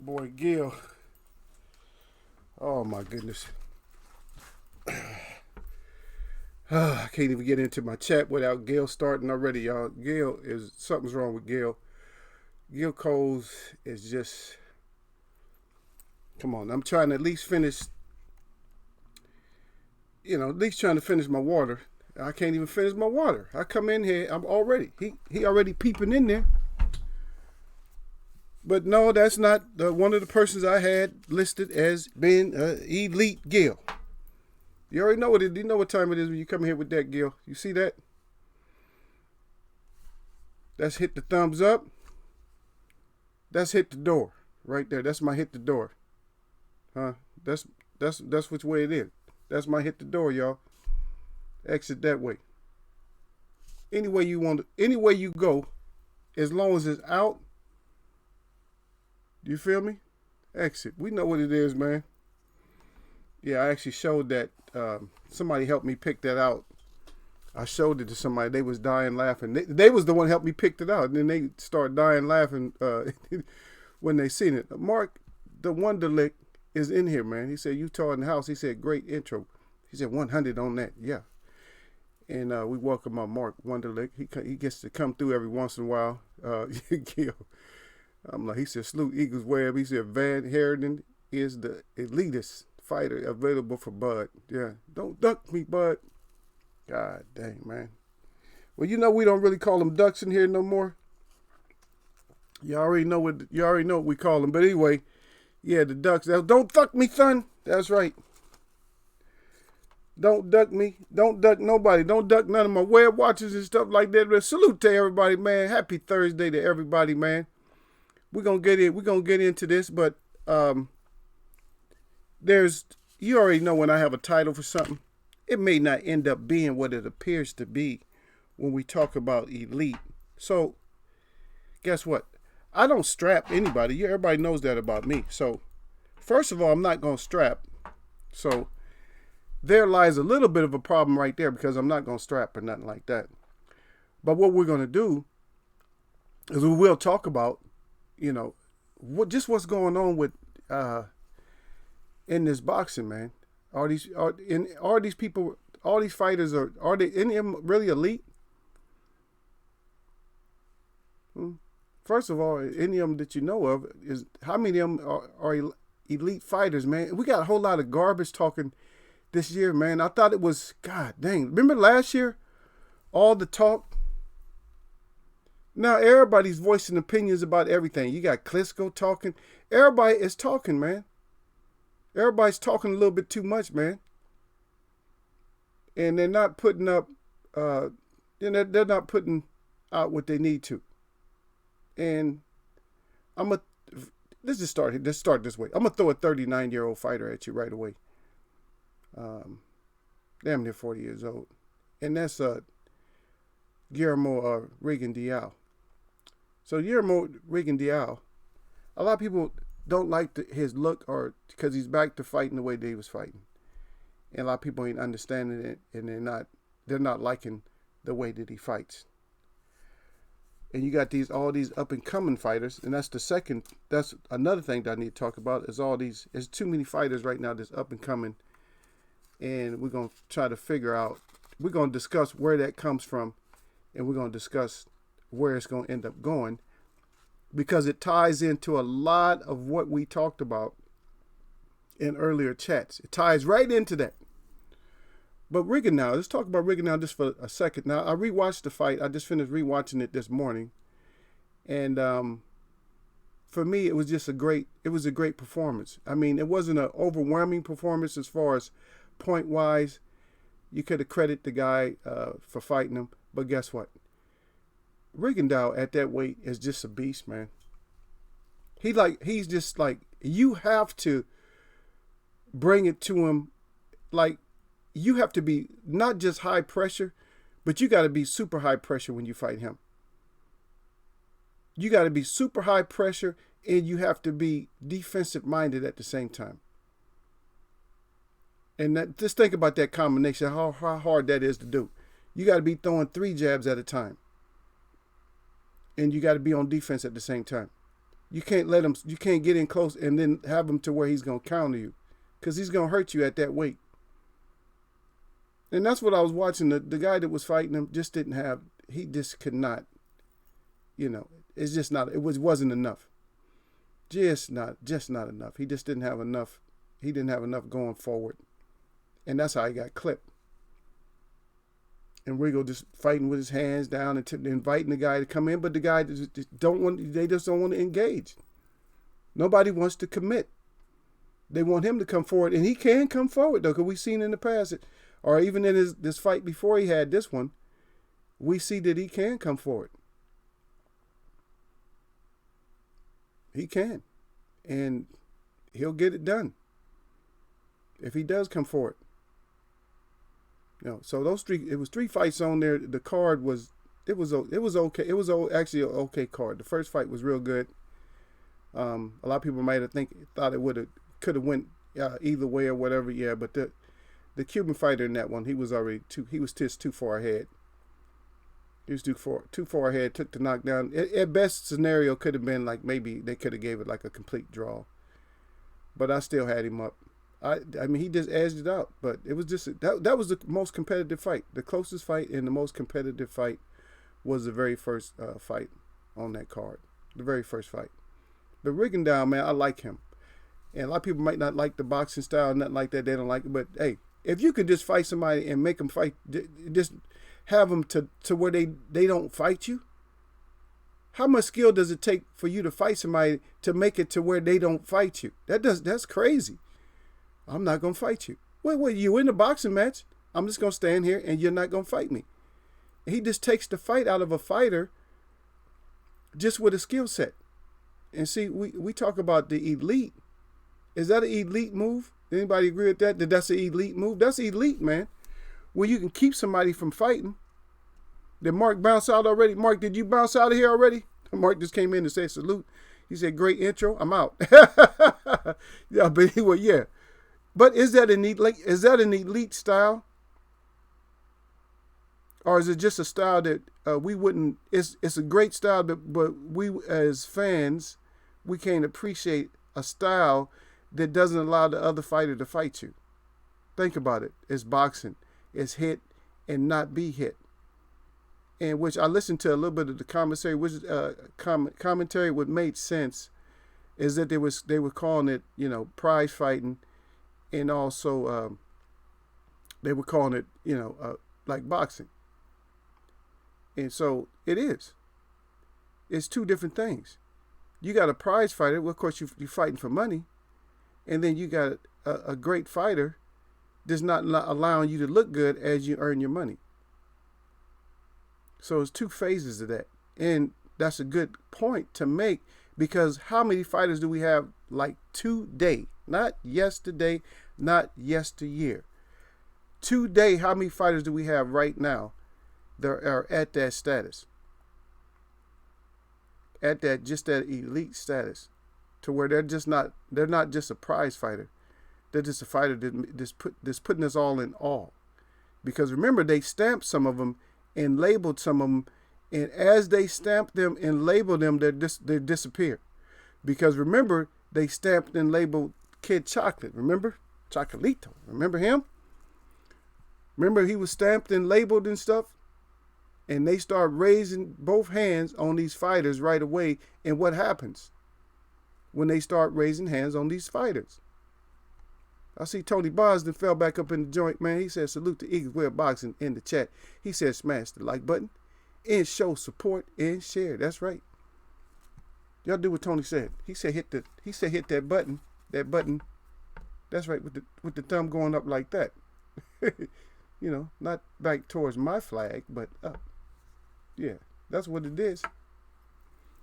boy Gil. Oh my goodness. I can't even get into my chat without Gil starting already, y'all. Gil is something's wrong with Gil. Gil Coles is just come on. I'm trying to at least finish, at least trying to finish my water. I can't even finish my water. I come in here, I'm already he already peeping in there. But no, that's not one of the persons I had listed as being Elite Gil. You already know what it. You know what time it is when you come here with that, Gil. You see that? That's hit the thumbs up. That's hit the door right there. That's my hit the door. Huh? That's which way it is. That's my hit the door, y'all. Exit that way. Any way you want, any way you go, as long as it's out. You feel me? Exit. We know what it is, man. Yeah, I actually showed that. Somebody helped me pick that out. I showed it to somebody. They was dying laughing. They was the one helped me pick it out. And then they start dying laughing when they seen it. Mark, the Wonderlick is in here, man. He said, Utah in the house. He said, great intro. He said, 100 on that. Yeah. And we welcome Mark Wonderlick. He gets to come through every once in a while. Gil. I'm like, he said, salute Eagles Web. He said, Van Herden is the elitist fighter available for Bud. Yeah, don't duck me, Bud. God dang, man. Well, we don't really call them ducks in here no more. You already know what we call them. But anyway, yeah, the ducks. Don't duck me, son. That's right. Don't duck me. Don't duck nobody. Don't duck none of my web watchers and stuff like that. But salute to everybody, man. Happy Thursday to everybody, man. We're gonna get into this, but you already know when I have a title for something, it may not end up being what it appears to be when we talk about elite. So guess what? I don't strap anybody. Everybody knows that about me. So first of all, I'm not gonna strap. So there lies a little bit of a problem right there because I'm not gonna strap or nothing like that. But what we're gonna do is we will talk about what's going on with in this boxing, man. Are these people, all these fighters, are they any of them really elite? First of all, any of them that you know of, is how many of them are elite fighters, man? We got a whole lot of garbage talking this year, man. I thought it was, God dang. Remember last year? All the talk. Now everybody's voicing opinions about everything. You got Klitschko talking. Everybody is talking, man. Everybody's talking a little bit too much, man. And they're not putting up, they're not putting out what they need to. And let's start this way. I'm going to throw a 39-year-old fighter at you right away. Damn near 40 years old. And that's Guillermo Rigondeaux. So Guillermo Rigondeaux, a lot of people don't like his look, or because he's back to fighting the way that he was fighting, and a lot of people ain't understanding it, and they're not liking the way that he fights. And you got all these up and coming fighters, and that's another thing that I need to talk about is there's too many fighters right now that's up and coming, and we're gonna try to figure out. We're gonna discuss where that comes from, and we're gonna discuss where it's going to end up going, because it ties into a lot of what we talked about in earlier chats. It ties right into that. But Rigondeaux, let's talk about Rigondeaux just for a second. Now, I rewatched the fight. I just finished rewatching it this morning. And for me, it was just a great performance. I mean, it wasn't an overwhelming performance as far as point-wise. You could have credited the guy for fighting him. But guess what? Rigondeaux at that weight is just a beast, man. He's just like, you have to bring it to him. Like, you have to be not just high pressure, but you got to be super high pressure when you fight him. You got to be super high pressure, and you have to be defensive minded at the same time. And just think about that combination, how hard that is to do. You got to be throwing 3 jabs at a time. And you got to be on defense at the same time. You can't let him. You can't get in close and then have him to where he's gonna counter you, because he's gonna hurt you at that weight. And that's what I was watching. The guy that was fighting him just didn't have. He just could not. It's just not. Wasn't enough. Just not enough. He just didn't have enough. He didn't have enough going forward, and that's how he got clipped. And Regal just fighting with his hands down and inviting the guy to come in, but the guy just don't want. They just don't want to engage. Nobody wants to commit. They want him to come forward, and he can come forward though, because we've seen in the past, or even in this fight before he had this one, we see that he can come forward. He can, and he'll get it done if he does come forward. So it was 3 fights on there. The card was okay. It was actually an okay card. The first fight was real good. A lot of people might have thought it could have went either way or whatever. Yeah, but the Cuban fighter in that one, he was just too far ahead. He was too far ahead. Took the knockdown. At best scenario could have been like maybe they could have gave it like a complete draw. But I still had him up. I mean, he just edged it out, but it was just that was the most competitive fight. The closest fight and the most competitive fight was the very first fight on that card. The very first fight. But Rigondeaux, man, I like him. And a lot of people might not like the boxing style, nothing like that. They don't like it. But hey, if you could just fight somebody and make them fight, just have them to where they don't fight you. How much skill does it take for you to fight somebody to make it to where they don't fight you? That's crazy. I'm not going to fight you. Wait, you in the boxing match? I'm just going to stand here and you're not going to fight me. He just takes the fight out of a fighter just with a skill set. And see, we talk about the elite. Is that an elite move? Anybody agree with that? That's an elite move? That's elite, man. When you can keep somebody from fighting. Did Mark bounce out already? Mark, did you bounce out of here already? Mark just came in and said salute. He said, great intro. I'm out. Yeah, but anyway, yeah. But is that an elite style? Or is it just a style that we wouldn't, it's a great style, but we as fans, we can't appreciate a style that doesn't allow the other fighter to fight you. Think about it. It's boxing. It's hit and not be hit. And which I listened to a little bit of the commentary, which commentary what made sense is that they were calling it, prize fighting. And also, they were calling it, like boxing. And so it is. It's 2 different things. You got a prize fighter. Well, of course, you're fighting for money. And then you got a great fighter that's not allowing you to look good as you earn your money. So it's 2 phases of that. And that's a good point to make, because how many fighters do we have like today? Not yesterday, not yesteryear. Today, how many fighters do we have right now that are at that status? At that elite status, to where they're not just a prize fighter. They're just a fighter that's putting us all in awe. Because remember, they stamped some of them and labeled some of them, and as they stamped them and labeled them, they disappear. Because remember, they stamped and labeled Kid Chocolate. Remember? Chocolito. Remember him? Remember he was stamped and labeled and stuff? And they start raising both hands on these fighters right away. And what happens when they start raising hands on these fighters? I see Tony Bosden fell back up in the joint, man. He said, salute to Eagles Way of Boxing in the chat. He said, smash the like button and show support and share. That's right. Y'all do what Tony said. He said, hit that button. That button. That's right. With the thumb going up like that. Not back towards my flag, but up. Yeah, that's what it is.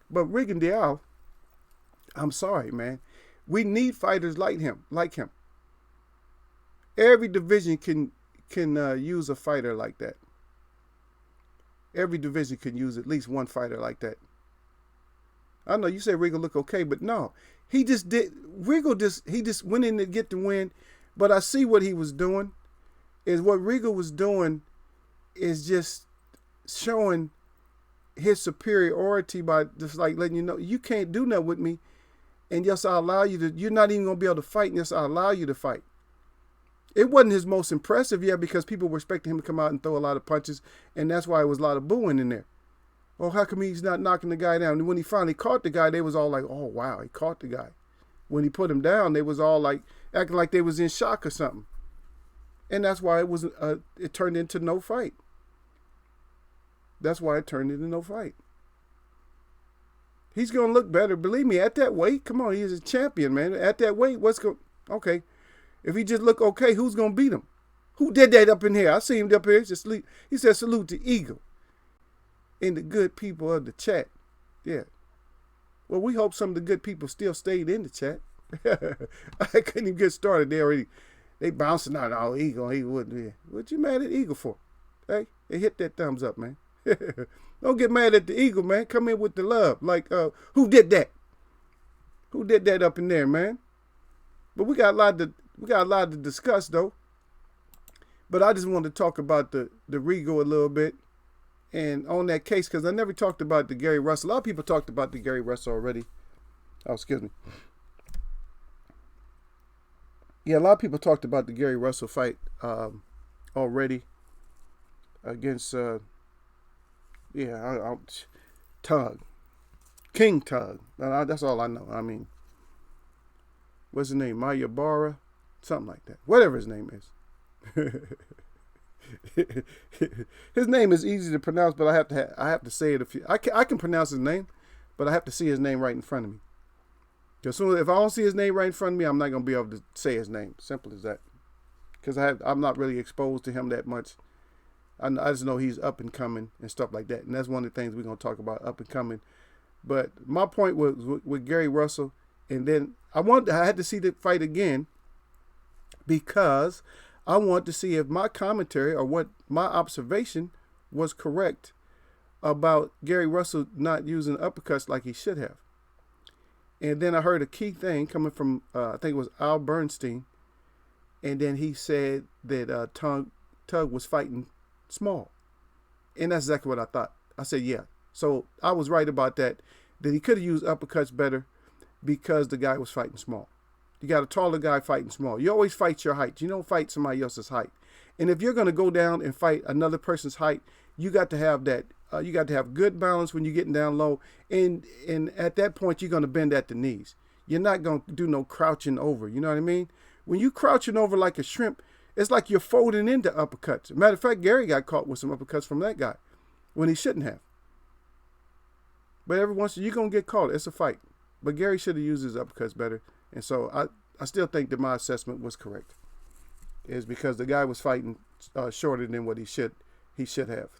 But Rigondeaux, I'm sorry, man. We need fighters like him. Every division can use a fighter like that. Every division can use at least one fighter like that. I know you say Regal look okay, but no. He just went in to get the win. But I see what he was doing. Is what Regal was doing is just showing his superiority by just like letting you know you can't do nothing with me. And yes, I allow you to, you're not even going to be able to fight. And yes, I allow you to fight. It wasn't his most impressive, yeah, because people were expecting him to come out and throw a lot of punches. And that's why it was a lot of booing in there. Oh, how come he's not knocking the guy down? And when he finally caught the guy, they was all like, oh, wow, he caught the guy. When he put him down, they was all like acting like they was in shock or something. And that's why it turned into no fight. That's why it turned into no fight. He's going to look better. Believe me, at that weight, come on, he's a champion, man. At that weight, okay. If he just look okay, who's going to beat him? Who did that up in here? I see him up here. Just sleep. He said, salute to Eagle and the good people of the chat. Yeah. Well, we hope some of the good people still stayed in the chat. I couldn't even get started. They bouncing out. Oh, Eagle, he wouldn't be. What you mad at Eagle for? Hey, they hit that thumbs up, man. Don't get mad at the Eagle, man. Come in with the love. Like, who did that? Who did that up in there, man? But we got a lot to discuss though. But I just wanted to talk about the Regal a little bit and on that case, because I never talked about the Gary Russell. A lot of people talked about the Gary Russell already. Oh, excuse me. Yeah, a lot of people talked about the Gary Russell fight already against Tug. King Tug. That's all I know. I mean, what's his name? Mayabara? Something like that. Whatever his name is. His name is easy to pronounce, but I have to say it. I can pronounce his name, but I have to see his name right in front of me. Because if I don't see his name right in front of me, I'm not going to be able to say his name. Simple as that. Because I'm not really exposed to him that much. I just know he's up and coming and stuff like that. And that's one of the things we're going to talk about, up and coming. But my point was with Gary Russell. And then I had to see the fight again because I want to see if my commentary or what my observation was correct about Gary Russell not using uppercuts like he should have. And then I heard a key thing coming from, I think it was Al Bernstein. And then he said that Tug was fighting small. And that's exactly what I thought. I said, yeah. So I was right about that he could have used uppercuts better because the guy was fighting small. You got a taller guy fighting small. You always fight your height. You don't fight somebody else's height. And if you're going to go down and fight another person's height, you got to have that. You got to have good balance when you're getting down low. And at that point, you're going to bend at the knees. You're not going to do no crouching over. You know what I mean? When you crouching over like a shrimp, it's like you're folding into uppercuts. Matter of fact, Gary got caught with some uppercuts from that guy when he shouldn't have. But every once in a while, you're going to get caught. It's a fight. But Gary should have used his uppercuts better. And so I still think that my assessment was correct. Is because the guy was fighting shorter than what he should have.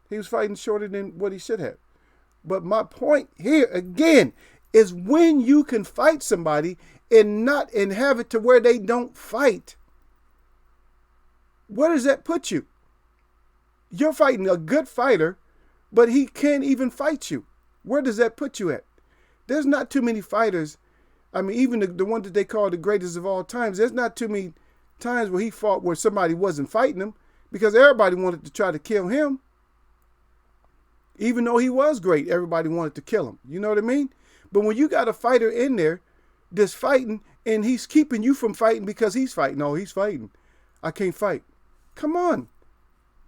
He was fighting shorter than what he should have. But my point here, again, is when you can fight somebody and have it to where they don't fight, where does that put you? You're fighting a good fighter, but he can't even fight you. Where does that put you at? There's not too many fighters. I mean, even the one that they call the greatest of all times, there's not too many times where he fought where somebody wasn't fighting him because everybody wanted to try to kill him. Even though he was great, everybody wanted to kill him. You know what I mean? But when you got a fighter in there that's fighting and he's keeping you from fighting because he's fighting. No, he's fighting. I can't fight. Come on.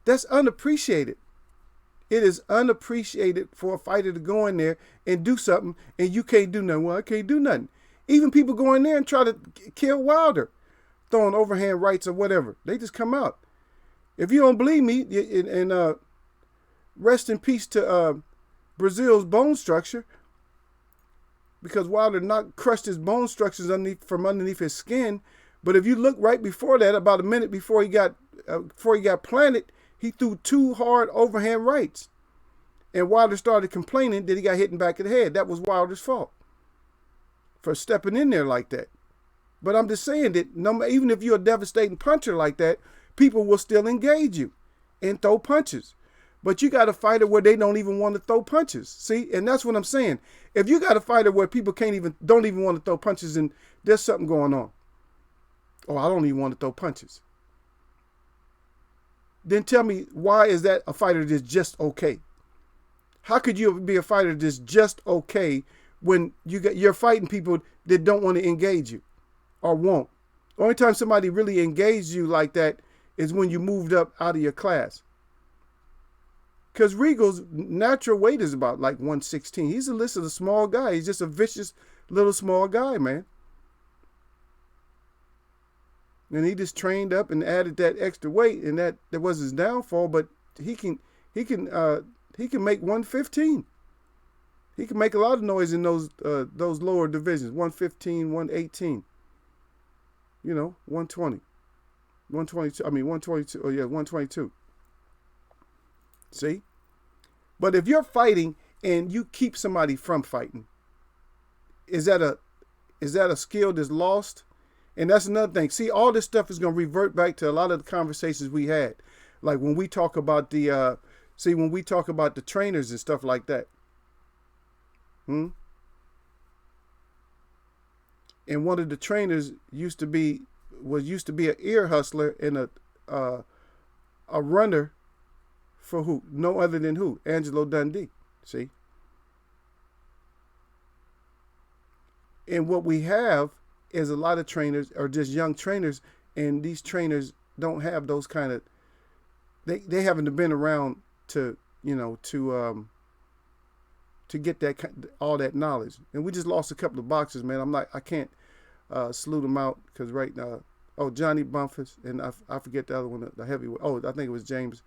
That's unappreciated. It is unappreciated for a fighter to go in there and do something and you can't do nothing. Well, I can't do nothing. Even people go in there and try to kill Wilder, throwing overhand rights or whatever. They just come out. If you don't believe me, and rest in peace to Brazil's bone structure, because Wilder crushed his bone structures from underneath his skin. But if you look right before that, about a minute before he got planted, he threw 2 hard overhand rights. And Wilder started complaining that he got hit in the back of the head. That was Wilder's fault for stepping in there like that. But I'm just saying that even if you're a devastating puncher like that, people will still engage you and throw punches. But you got a fighter where they don't even want to throw punches. See, and that's what I'm saying. If you got a fighter where people don't even want to throw punches, and there's something going on. Oh, I don't even want to throw punches. Then tell me, why is that a fighter that's just okay? How could you be a fighter that's just okay when you're fighting people that don't want to engage you or won't? Only time somebody really engaged you like that is when you moved up out of your class. Because Regal's natural weight is about like 116. He's a small guy. He's just a vicious little small guy, man. And he just trained up and added that extra weight, and that was his downfall. But he can make 115. He can make a lot of noise in those lower divisions, 115, 118. 120, 122. I mean 122. Oh yeah, 122. See? But if you're fighting and you keep somebody from fighting, is that a skill that's lost? And that's another thing. See, all this stuff is going to revert back to a lot of the conversations we had. Like when we talk about the trainers and stuff like that. And one of the trainers used to be an ear hustler and a runner for who? No other than who? Angelo Dundee. See? And what we have is a lot of trainers are just young trainers, and these trainers don't have those kind of, they haven't been around to get all that knowledge. And we just lost a couple of boxers, man. I can't salute them out because right now, Johnny Bumpus, and I forget the other one, the heavyweight. I think it was James.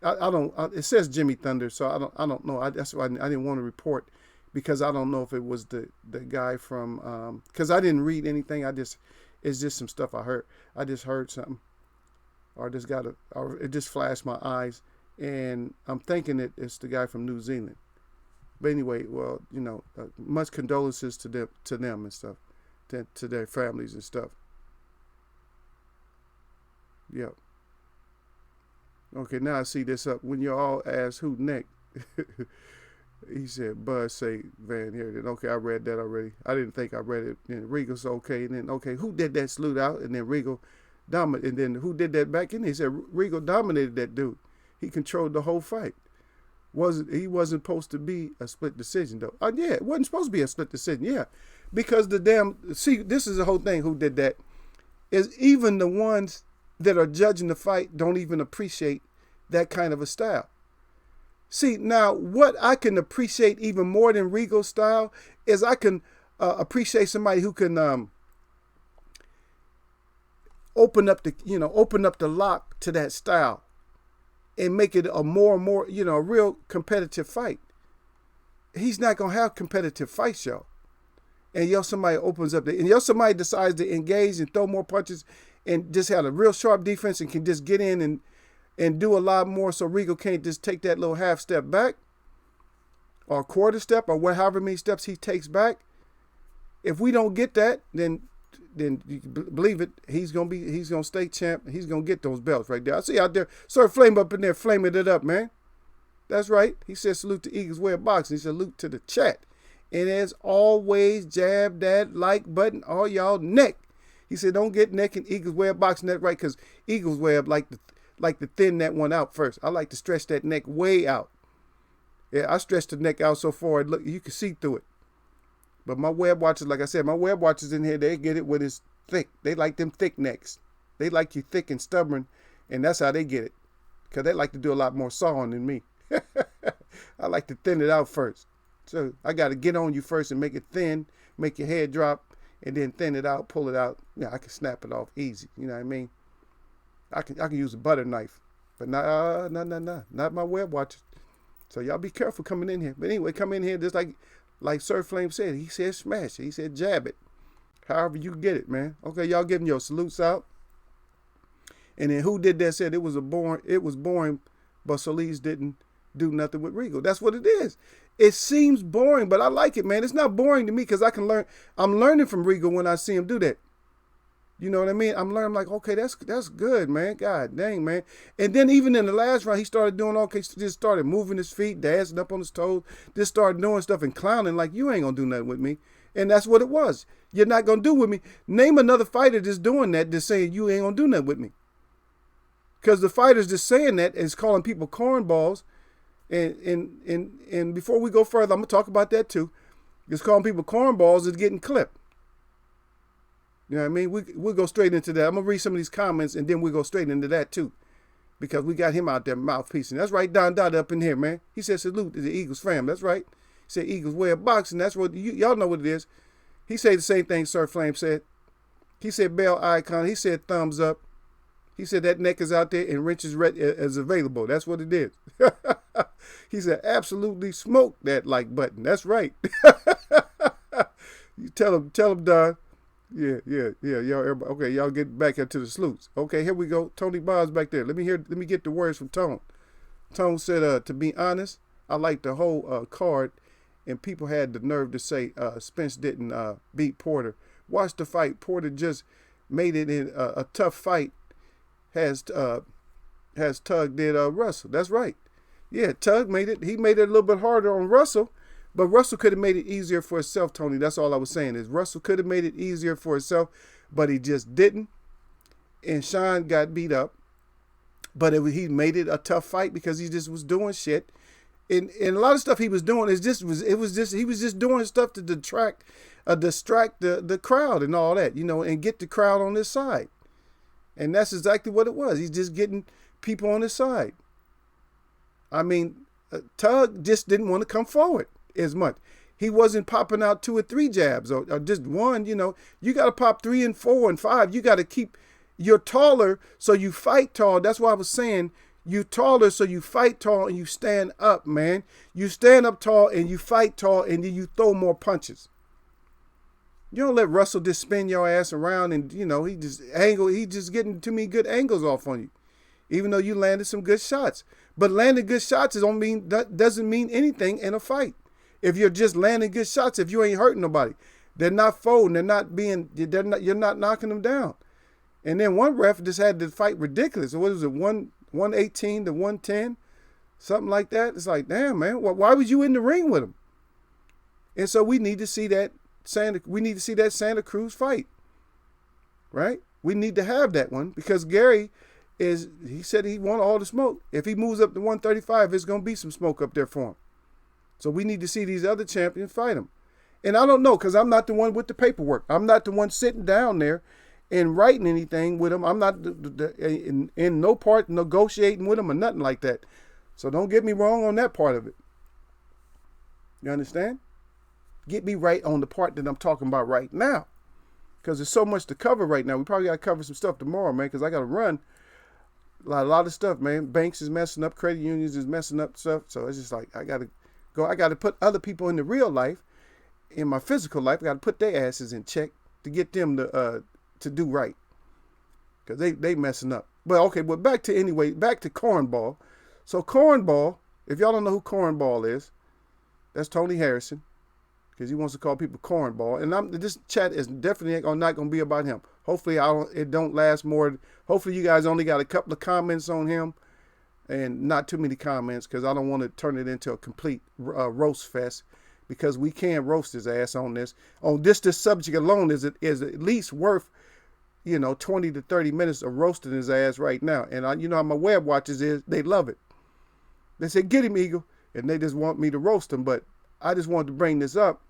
It says Jimmy Thunder, so I don't know. That's why I didn't want to report, because I don't know if it was the guy from, because I didn't read anything. It's just some stuff I heard. I just heard something, or it just flashed my eyes, and I'm thinking it's the guy from New Zealand. But anyway, well, much condolences to them and stuff, to their families and stuff. Yep. Okay, now I see this up. When you all ask who next, he said, Buzz say Van Heerden. Okay, I read that already. I didn't think I read it. And Regal's okay. And then, okay, who did that salute out? And then Regal dominated. And then who did that back in? He said Regal dominated that dude. He controlled the whole fight. He wasn't supposed to be a split decision, though. Yeah, it wasn't supposed to be a split decision, yeah. Because this is the whole thing, who did that, is even the ones that are judging the fight don't even appreciate that kind of a style. See, now what I can appreciate even more than Regal's style is I can appreciate somebody who can open up the lock to that style and make it a more and more, a real competitive fight. He's not gonna have competitive fights, y'all. And somebody opens up and somebody decides to engage and throw more punches and just have a real sharp defense and can just get in and do a lot more, so Regal can't just take that little half step back or a quarter step or however many steps he takes back. If we don't get that, then you believe it, he's gonna stay champ. He's gonna get those belts right there. I see out there, Sir Flame up in there flaming it up, man. That's right. He said salute to Eagles Way of Boxing. He said salute to the chat. And as always, jab that like button all y'all neck. He said don't get neck in Eagles Way of Boxing. That's right, because Eagles Way of like to thin that one out first. I like to stretch that neck way out. Yeah, I stretch the neck out so far, look, you can see through it. But my web watchers, like I said, my web watchers in here, they get it when it's thick. They like them thick necks. They like you thick and stubborn, and that's how they get it. Because they like to do a lot more sawing than me. I like to thin it out first. So I got to get on you first and make it thin, make your head drop, and then thin it out, pull it out. Yeah, I can snap it off easy. You know what I mean? I can use a butter knife, but not my web watchers. So y'all be careful coming in here. But anyway, come in here just like Sir Flame said. He said smash it. He said jab it. However you get it, man. Okay, y'all giving your salutes out. And then who did that said it was boring, but Solis didn't do nothing with Regal. That's what it is. It seems boring, but I like it, man. It's not boring to me because I can learn. I'm learning from Regal when I see him do that. You know what I mean? I'm like, okay, that's good, man. God dang, man. And then even in the last round, he started doing just started moving his feet, dancing up on his toes, just started doing stuff and clowning like you ain't gonna do nothing with me. And that's what it was. You're not gonna do with me. Name another fighter that's doing that, that's saying you ain't gonna do nothing with me. Because the fighters that's saying that is calling people cornballs. And before we go further, I'm gonna talk about that too. Because calling people cornballs is getting clipped. You know what I mean? We'll go straight into that. I'm gonna read some of these comments and then we'll go straight into that too. Because we got him out there mouthpiecing. That's right, Don Dada up in here, man. He said salute to the Eagles fam. That's right. He said Eagles way of boxing. That's what y'all know what it is. He said the same thing Sir Flame said. He said bell icon. He said thumbs up. He said that neck is out there and wrench is available. That's what it is. He said absolutely smoke that like button. That's right. You tell him, Don. Yeah. Y'all, everybody. Okay, y'all get back into the salutes. Okay, here we go. Tony Bob's back there. Let me get the words from Tone. Tone said, to be honest, I like the whole card, and people had the nerve to say Spence didn't beat Porter. Watch the fight. Porter just made it in a tough fight. Has Tug did Russell. That's right. Yeah, Tug made it. He made it a little bit harder on Russell, but Russell could have made it easier for himself, Tony. That's all I was saying is Russell could have made it easier for himself, but he just didn't. And Sean got beat up, but he made it a tough fight because he just was doing shit. And a lot of stuff he was doing he was just doing stuff to distract the crowd and all that, and get the crowd on his side. And that's exactly what it was. He's just getting people on his side. I mean, Tug just didn't want to come forward as much. He wasn't popping out 2 or 3 jabs or just one, You got to pop 3 and 4 and 5. You got to keep, you're taller, so you fight tall. That's why I was saying you're taller, so you fight tall and you stand up, man. You stand up tall and you fight tall and then you throw more punches. You don't let Russell just spin your ass around and, he just getting too many good angles off on you, even though you landed some good shots. But landing good shots doesn't mean anything in a fight. If you're just landing good shots, if you ain't hurting nobody, they're not folding, you're not knocking them down. And then one ref just had the fight ridiculous. What was it, 118 to 110? Something like that. It's like, damn, man, why was you in the ring with him? And so we need to see that Santa Cruz fight, right? We need to have that one because Gary he said he want all the smoke. If he moves up to 135, there's going to be some smoke up there for him. So we need to see these other champions fight him. And I don't know because I'm not the one with the paperwork. I'm not the one sitting down there and writing anything with him. I'm not in no part negotiating with him or nothing like that. So don't get me wrong on that part of it. You understand? Get me right on the part that I'm talking about right now. Because there's so much to cover right now. We probably got to cover some stuff tomorrow, man, because I got to run a lot of stuff, man. Banks is messing up. Credit unions is messing up stuff. So it's just like, I got to go. I got to put other people in the real life, in my physical life. I got to put their asses in check to get them to do right. Because they messing up. But okay, but back to Cornball. So Cornball, if y'all don't know who Cornball is, that's Tony Harrison. Because he wants to call people cornball. And this chat is definitely not going to be about him. Hopefully it don't last more. Hopefully you guys only got a couple of comments on him and not too many comments because I don't want to turn it into a complete roast fest because we can roast his ass on this. On this subject alone is at least worth, 20 to 30 minutes of roasting his ass right now. And how my web watchers is, they love it. They say, get him, Eagle. And they just want me to roast him. But I just wanted to bring this up.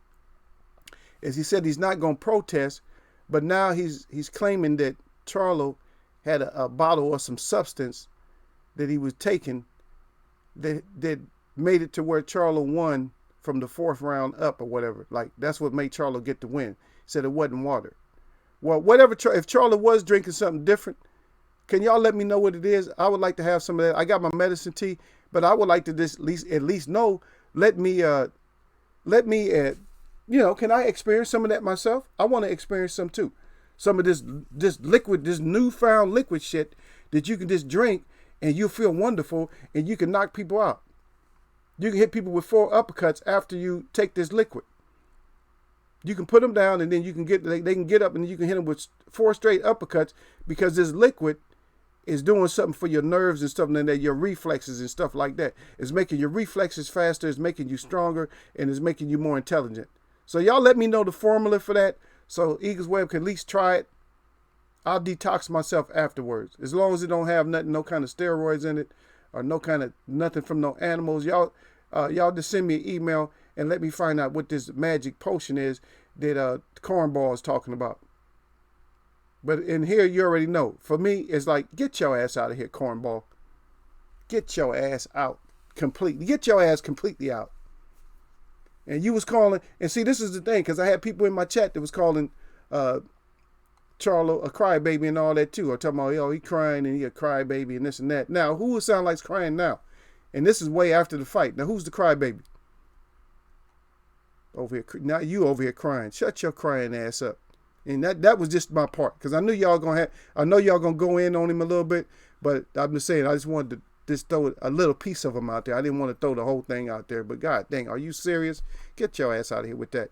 As he said, he's not going to protest, but now he's claiming that Charlo had a bottle or some substance that he was taking that made it to where Charlo won from the 4th round up or whatever. Like, that's what made Charlo get the win. He said it wasn't water. Well, whatever, if Charlo was drinking something different, can y'all let me know what it is? I would like to have some of that. I got my medicine tea, but I would like to just at least know, let me can I experience some of that myself? I want to experience some too. Some of this liquid, this newfound liquid shit that you can just drink and you'll feel wonderful and you can knock people out. You can hit people with 4 uppercuts after you take this liquid. You can put them down and then they can get up and you can hit them with 4 straight uppercuts because this liquid is doing something for your nerves and stuff, and then your reflexes and stuff like that. It's making your reflexes faster, it's making you stronger, and it's making you more intelligent. So y'all let me know the formula for that so Eagles Web can at least try it. I'll detox myself afterwards. As long as it don't have nothing, no kind of steroids in it, or no kind of nothing from no animals, y'all just send me an email and let me find out what this magic potion is that Cornball is talking about. But in here, you already know. For me, it's like, get your ass out of here, Cornball. Get your ass out completely. Get your ass completely out. And you was calling, and see, this is the thing, because I had people in my chat that was calling Charlo a crybaby and all that too, or talking about, yo, he crying and he a crybaby and this and that. Now, who would sound like crying now? And this is way after the fight. Now, who's the crybaby? Over here, now you over here crying. Shut your crying ass up. And that was just my part, because I knew y'all gonna go in on him a little bit, but I'm just saying, I just wanted to just throw a little piece of him out there. I didn't want to throw the whole thing out there, but god dang, are you serious? Get your ass out of here with that.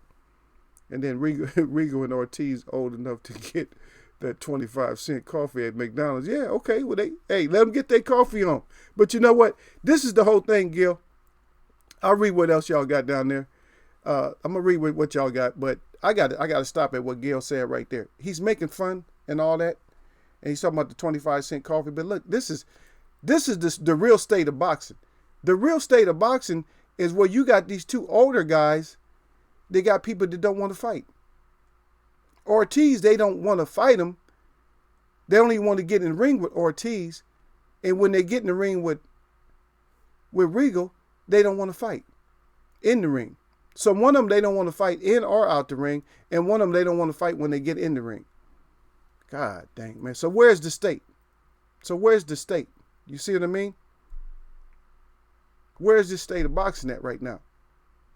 And then Regal and Ortiz old enough to get that 25-cent coffee at McDonald's. Yeah, okay, well, let them get their coffee on. But you know what? This is the whole thing, Gil. I'll read what else y'all got down there. I'm gonna read what y'all got, but I got to stop at what Gil said right there. He's making fun and all that, and he's talking about the 25-cent coffee. But look, this is the real state of boxing. The real state of boxing is where you got these two older guys. They got people that don't want to fight. Ortiz, they don't want to fight him. They only want to get in the ring with Ortiz. And when they get in the ring with Regal, they don't want to fight in the ring. So one of them, they don't want to fight in or out the ring. And one of them, they don't want to fight when they get in the ring. God dang, man. So where's the state? You see what I mean? Where's the state of boxing at right now?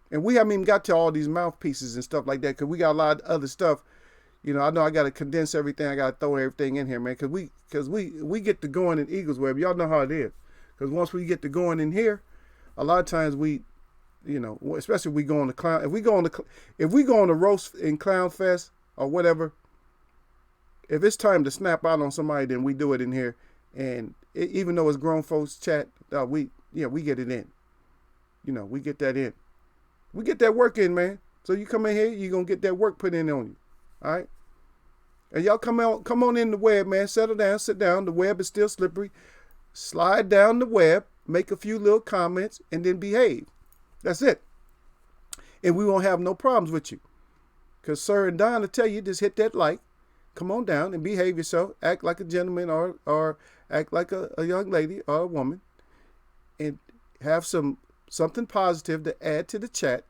And we haven't even got to all these mouthpieces and stuff like that, because we got a lot of other stuff. You know, I know I got to condense everything. I got to throw everything in here, man, because we get to going in Eagles Web. Y'all know how it is. Because once we get to going in here, a lot of times we, you know, especially if we go on the clown, if we go on the roast in Clown Fest or whatever, if it's time to snap out on somebody, then we do it in here. And even though it's grown folks chat, we get it in. You know, we get that in. We get that work in, man. So you come in here, you're going to get that work put in on you. All right? And y'all come on in the web, man. Settle down, sit down. The web is still slippery. Slide down the web, make a few little comments, and then behave. That's it. And we won't have no problems with you. Because Sir and Don will tell you, just hit that like. Come on down and behave yourself. Act like a gentleman or act like a young lady or a woman. And have something positive to add to the chat.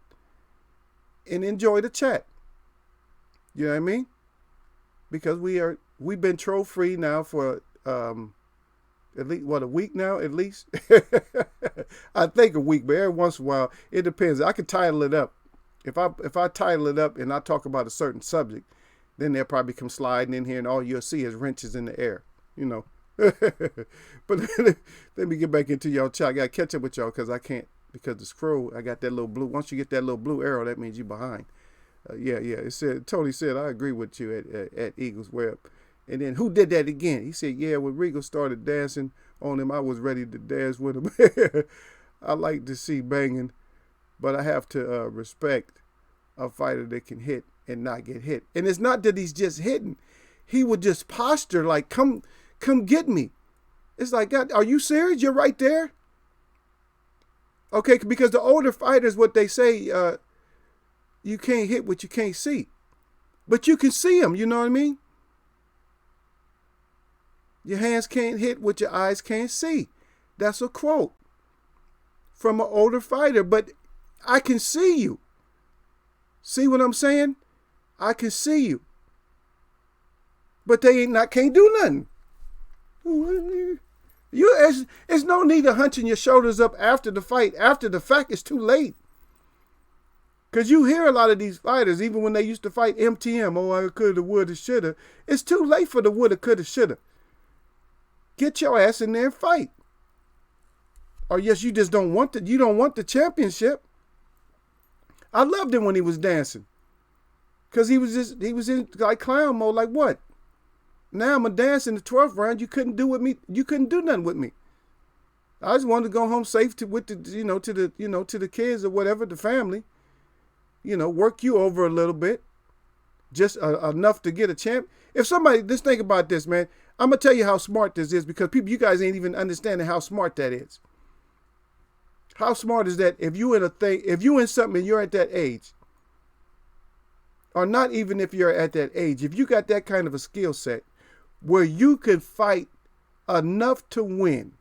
And enjoy the chat. You know what I mean? Because we've been troll free now for at least a week now, at least. I think a week, but every once in a while it depends. I could title it up. If I title it up and I talk about a certain subject, then they'll probably come sliding in here and all you'll see is wrenches in the air, you know. But let me get back into y'all chat. I gotta catch up with y'all because I can't, because the scroll, I got that little blue. Once you get that little blue arrow, that means you're behind. Yeah. It said, Tony said, I agree with you at Eagles Web. And then who did that again? He said, yeah, when Regal started dancing on him, I was ready to dance with him. I like to see banging, but I have to respect a fighter that can hit and not get hit. And it's not that he's just hitting. He would just posture like, come get me. It's like, God, are you serious? You're right there? Okay, because the older fighters, what they say, you can't hit what you can't see. But you can see them, you know what I mean? Your hands can't hit what your eyes can't see. That's a quote from an older fighter, but I can see you. See what I'm saying? I can see you. But they can't do nothing. There's no need of hunching your shoulders up after the fight. After the fact, it's too late. Because you hear a lot of these fighters, even when they used to fight MTM, oh, I coulda, woulda, shoulda. It's too late for the woulda, coulda, shoulda. Get your ass in there and fight. Or yes, you just don't want you don't want the championship. I loved him when he was dancing. Because he was in like clown mode, like what? Now I'm a dance in the 12th round. You couldn't do nothing with me. I just wanted to go home safe to the kids or whatever, the family. Work you over a little bit. Just enough to get a champ. If somebody, just think about this, man. I'm gonna tell you how smart this is because people, you guys ain't even understanding how smart that is. How smart is that if you in a thing, if you in something and you're at that age, or not even if you're at that age, if you got that kind of a skill set where you can fight enough to win,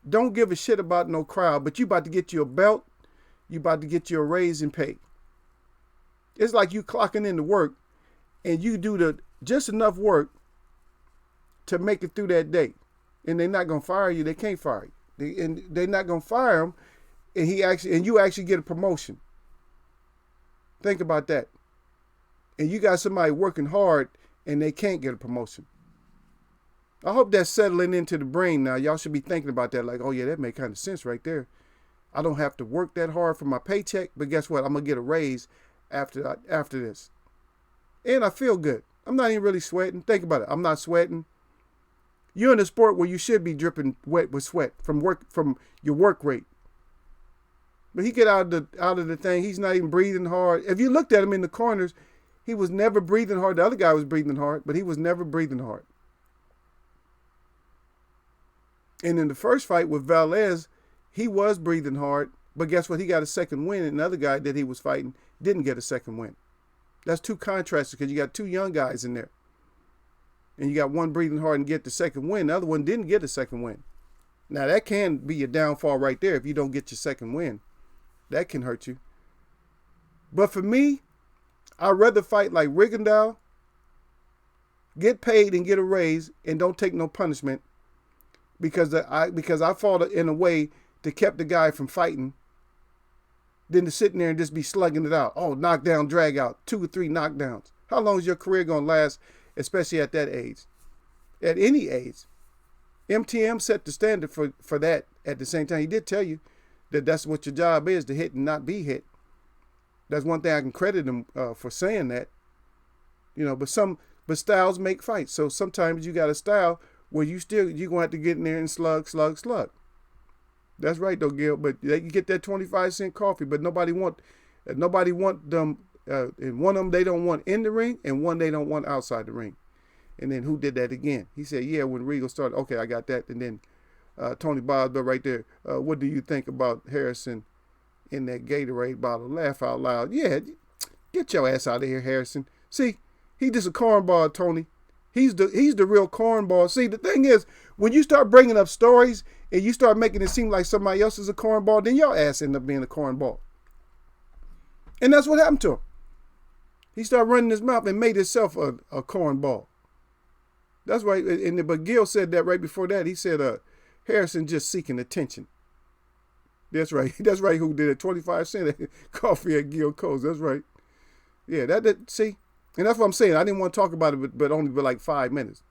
don't give a shit about no crowd, but you about to get you a belt, you about to get you a raise in pay. It's like you clocking into work and you do just enough work to make it through that day. And they're not going to fire you. They can't fire you. They're not going to fire him and you actually get a promotion. Think about that. And you got somebody working hard and they can't get a promotion. I hope that's settling into the brain now. Y'all should be thinking about that like, oh yeah, that makes kind of sense right there. I don't have to work that hard for my paycheck, but guess what? I'm going to get a raise after this. And I feel good. I'm not even really sweating. Think about it. I'm not sweating. You're in a sport where you should be dripping wet with sweat from your work rate. But he get out of the thing. He's not even breathing hard. If you looked at him in the corners, he was never breathing hard. The other guy was breathing hard, but he was never breathing hard. And in the first fight with Valdez, he was breathing hard, but guess what? He got a second win, and another guy that he was fighting didn't get a second win. That's two contrasts because you got two young guys in there. And you got one breathing hard and get the second win. The other one didn't get a second win. Now, that can be your downfall right there if you don't get your second win. That can hurt you. But for me, I'd rather fight like Rigondeaux, get paid and get a raise, and don't take no punishment because I fought in a way that kept the guy from fighting than to sit in there and just be slugging it out. Oh, knockdown, drag out, 2 or 3 knockdowns. How long is your career going to last, especially at that age? At any age. MTM set the standard for that at the same time. He did tell you that that's what your job is, to hit and not be hit. That's one thing I can credit him for saying that. You know, but styles make fights. So sometimes you got a style where you're going to have to get in there and slug. That's right though, Gil. But they can get that 25-cent coffee, but nobody want them. And one of them they don't want in the ring, and one they don't want outside the ring. And then who did that again? He said, yeah, when Regal started, okay, I got that. And then Tony Boswell right there. What do you think about Harrison in that Gatorade bottle? Laugh out loud. Yeah, get your ass out of here, Harrison. See, he just a cornball, Tony. He's the real cornball. See, the thing is, when you start bringing up stories and you start making it seem like somebody else is a cornball, then your ass end up being a cornball. And that's what happened to him. He started running his mouth and made himself a cornball. That's right. But Gil said that right before that. He said Harrison just seeking attention. That's right. That's right. Who did it? 25-cent coffee at Gil Cole's. That's right. Yeah, that see? And that's what I'm saying. I didn't want to talk about it, but only for like 5 minutes.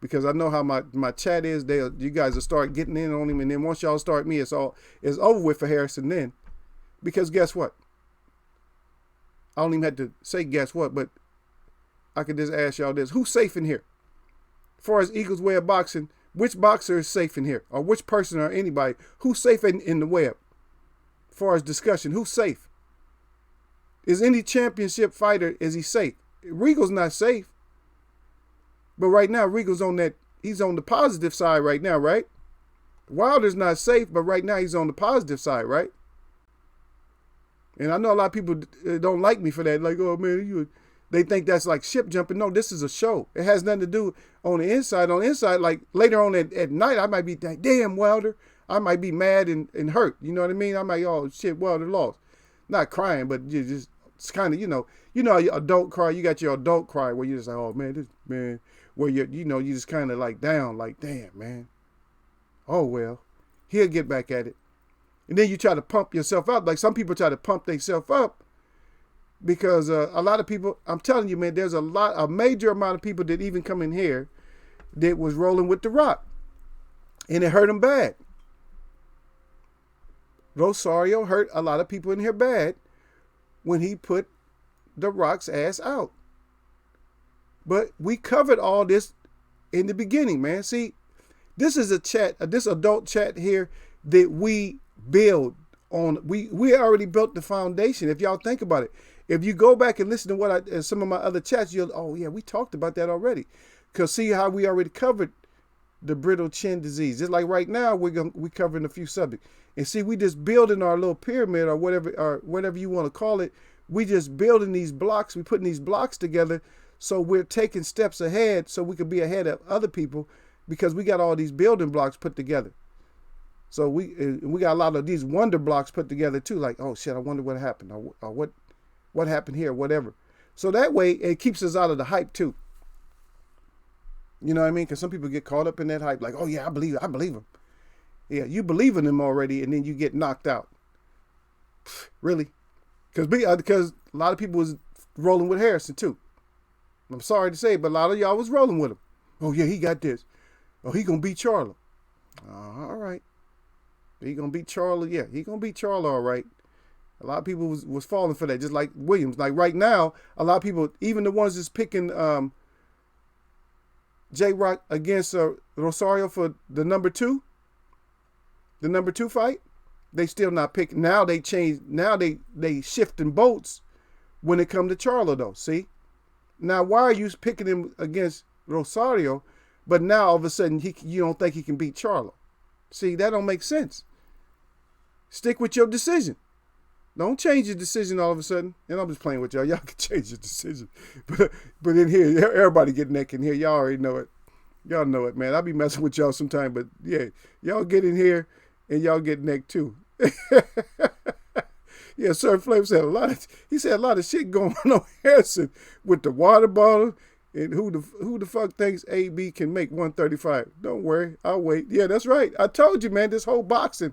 Because I know how my chat is. You guys will start getting in on him. And then once y'all start me, it's over with for Harrison then. Because guess what? I don't even have to say guess what, but I could just ask y'all this. Who's safe in here? As far as Eagles way of boxing, which boxer is safe in here? Or which person or anybody? Who's safe in the web? As far as discussion, who's safe? Is any championship fighter, is he safe? Regal's not safe. But right now, Regal's he's on the positive side right now, right? Wilder's not safe, but right now he's on the positive side, right? And I know a lot of people don't like me for that. Like, oh man, they think that's like ship jumping. No, this is a show. It has nothing to do on the inside. On the inside, like later on at night, I might be like, damn, Wilder. I might be mad and hurt. You know what I mean? I might, oh shit, Wilder lost. Not crying, but you just, it's kind of, you know your adult cry. You got your adult cry where you're just like, oh man, where you just kind of like down, like, damn, man. Oh well, he'll get back at it. And then you try to pump yourself up. Like some people try to pump themselves up because a lot of people, I'm telling you, man, there's a major amount of people that even come in here that was rolling with The Rock. And it hurt them bad. Rosario hurt a lot of people in here bad when he put The Rock's ass out. But we covered all this in the beginning, man. See, this is this adult chat here that we build on. We already built the foundation. If y'all think about it, if you go back and listen to some of my other chats, oh yeah, we talked about that already. Because see how we already covered the brittle chin disease. Just like right now, we covering a few subjects. And see, we just building our little pyramid or whatever you want to call it. We just building these blocks. We putting these blocks together. So we're taking steps ahead so we could be ahead of other people because we got all these building blocks put together. So we got a lot of these wonder blocks put together too. Like, oh shit, I wonder what happened or what happened here, whatever. So that way it keeps us out of the hype too. You know what I mean? Because some people get caught up in that hype, like, oh yeah, I believe him. Yeah, you believe in him already, and then you get knocked out. Really? Because a lot of people was rolling with Harrison too. I'm sorry to say, but a lot of y'all was rolling with him. Oh yeah, he got this. Oh, he gonna beat Charlo. All right. He gonna beat Charlo. Yeah, he gonna beat Charlo. All right. A lot of people was falling for that, just like Williams. Like right now, a lot of people, even the ones that's picking J-Rock against Rosario for the number two fight, they still not picking. Now they changed. Now they shifting boats when it come to Charlo though. See, now why are you picking him against Rosario, but now all of a sudden you don't think he can beat Charlo? See, that don't make sense. Stick with your decision. Don't change your decision all of a sudden. And I'm just playing with y'all. Y'all can change your decision. But in here, everybody get neck in here. Y'all already know it. Y'all know it, man. I'll be messing with y'all sometime. But yeah, y'all get in here and y'all get neck too. Yeah, Sir Flame said a lot of shit going on Harrison with the water bottle and who the fuck thinks AB can make 135. Don't worry, I'll wait. Yeah, that's right. I told you, man, this whole boxing.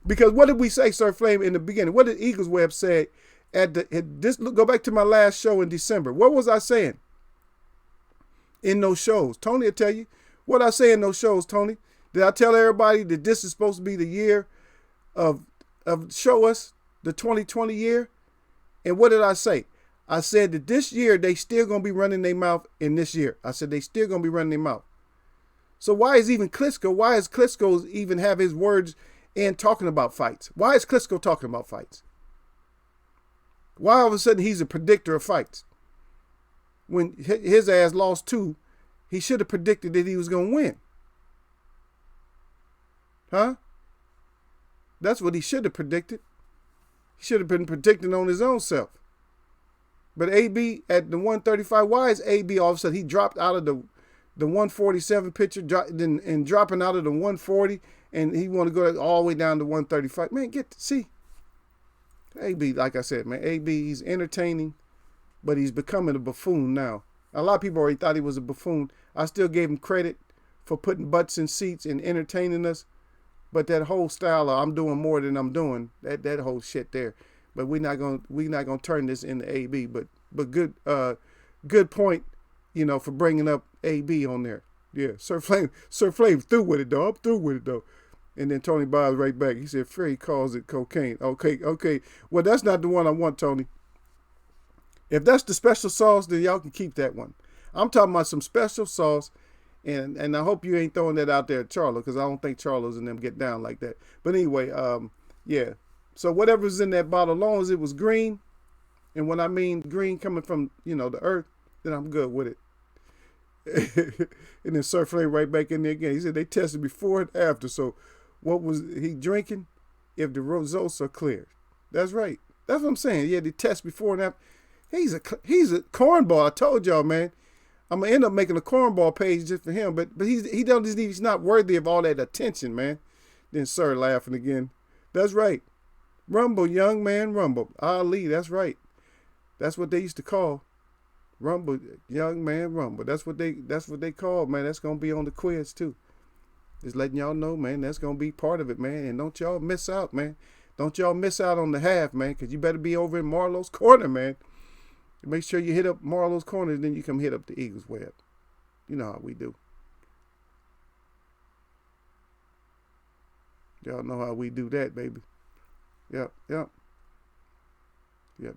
Because what did we say, Sir Flame, in the beginning? What did Eagles Web say go back to my last show in December. What was I saying in those shows? Tony will tell you. What I say in those shows, Tony? Did I tell everybody that this is supposed to be the year of show us the 2020 year? And what did I say? I said that this year they still going to be running their mouth in this year. I said they still going to be running their mouth. So why is Klitschko even have his words and talking about fights? Why is Klitschko talking about fights? Why all of a sudden he's a predictor of fights? When his ass lost 2, he should have predicted that he was going to win. Huh? That's what he should have predicted. He should have been predicting on his own self. But AB at the 135, why is AB all of a sudden he dropped out of the 147 picture and dropping out of the 140 and he want to go all the way down to 135? Man, see. AB, like I said, man, AB, he's entertaining, but he's becoming a buffoon now. A lot of people already thought he was a buffoon. I still gave him credit for putting butts in seats and entertaining us. But that whole style of I'm doing more than I'm doing, that whole shit there. But we're not gonna turn this into AB. But good point, for bringing up AB on there. Yeah, Sir Flame through with it though. I'm through with it though. And then Tony Biles right back. He said Frey calls it cocaine. Okay. Well, that's not the one I want, Tony. If that's the special sauce, then y'all can keep that one. I'm talking about some special sauce. And I hope you ain't throwing that out there at Charlo, because I don't think Charlo's and them get down like that. But anyway, yeah. So whatever's in that bottle, as long as it was green, and when I mean green coming from, the earth, then I'm good with it. And then Sir Flame right back in there again. He said they tested before and after. So what was he drinking? If the results are clear. That's right. That's what I'm saying. Yeah, they test before and after. He's a cornball. I told y'all, man. I'm gonna end up making a cornball page just for him, but he's not worthy of all that attention, man. Then Sir laughing again. That's right. Rumble, young man, rumble. Ali, that's right. That's what they used to call Rumble, young man, rumble. That's what they call, man. That's gonna be on the quiz too. Just letting y'all know, man. That's gonna be part of it, man. And don't y'all miss out, man. Don't y'all miss out on the half, man, because you better be over in Marlo's corner, man. Make sure you hit up Marlo's corner, then you come hit up the Eagles Web. You know how we do. Y'all know how we do that, baby. Yep.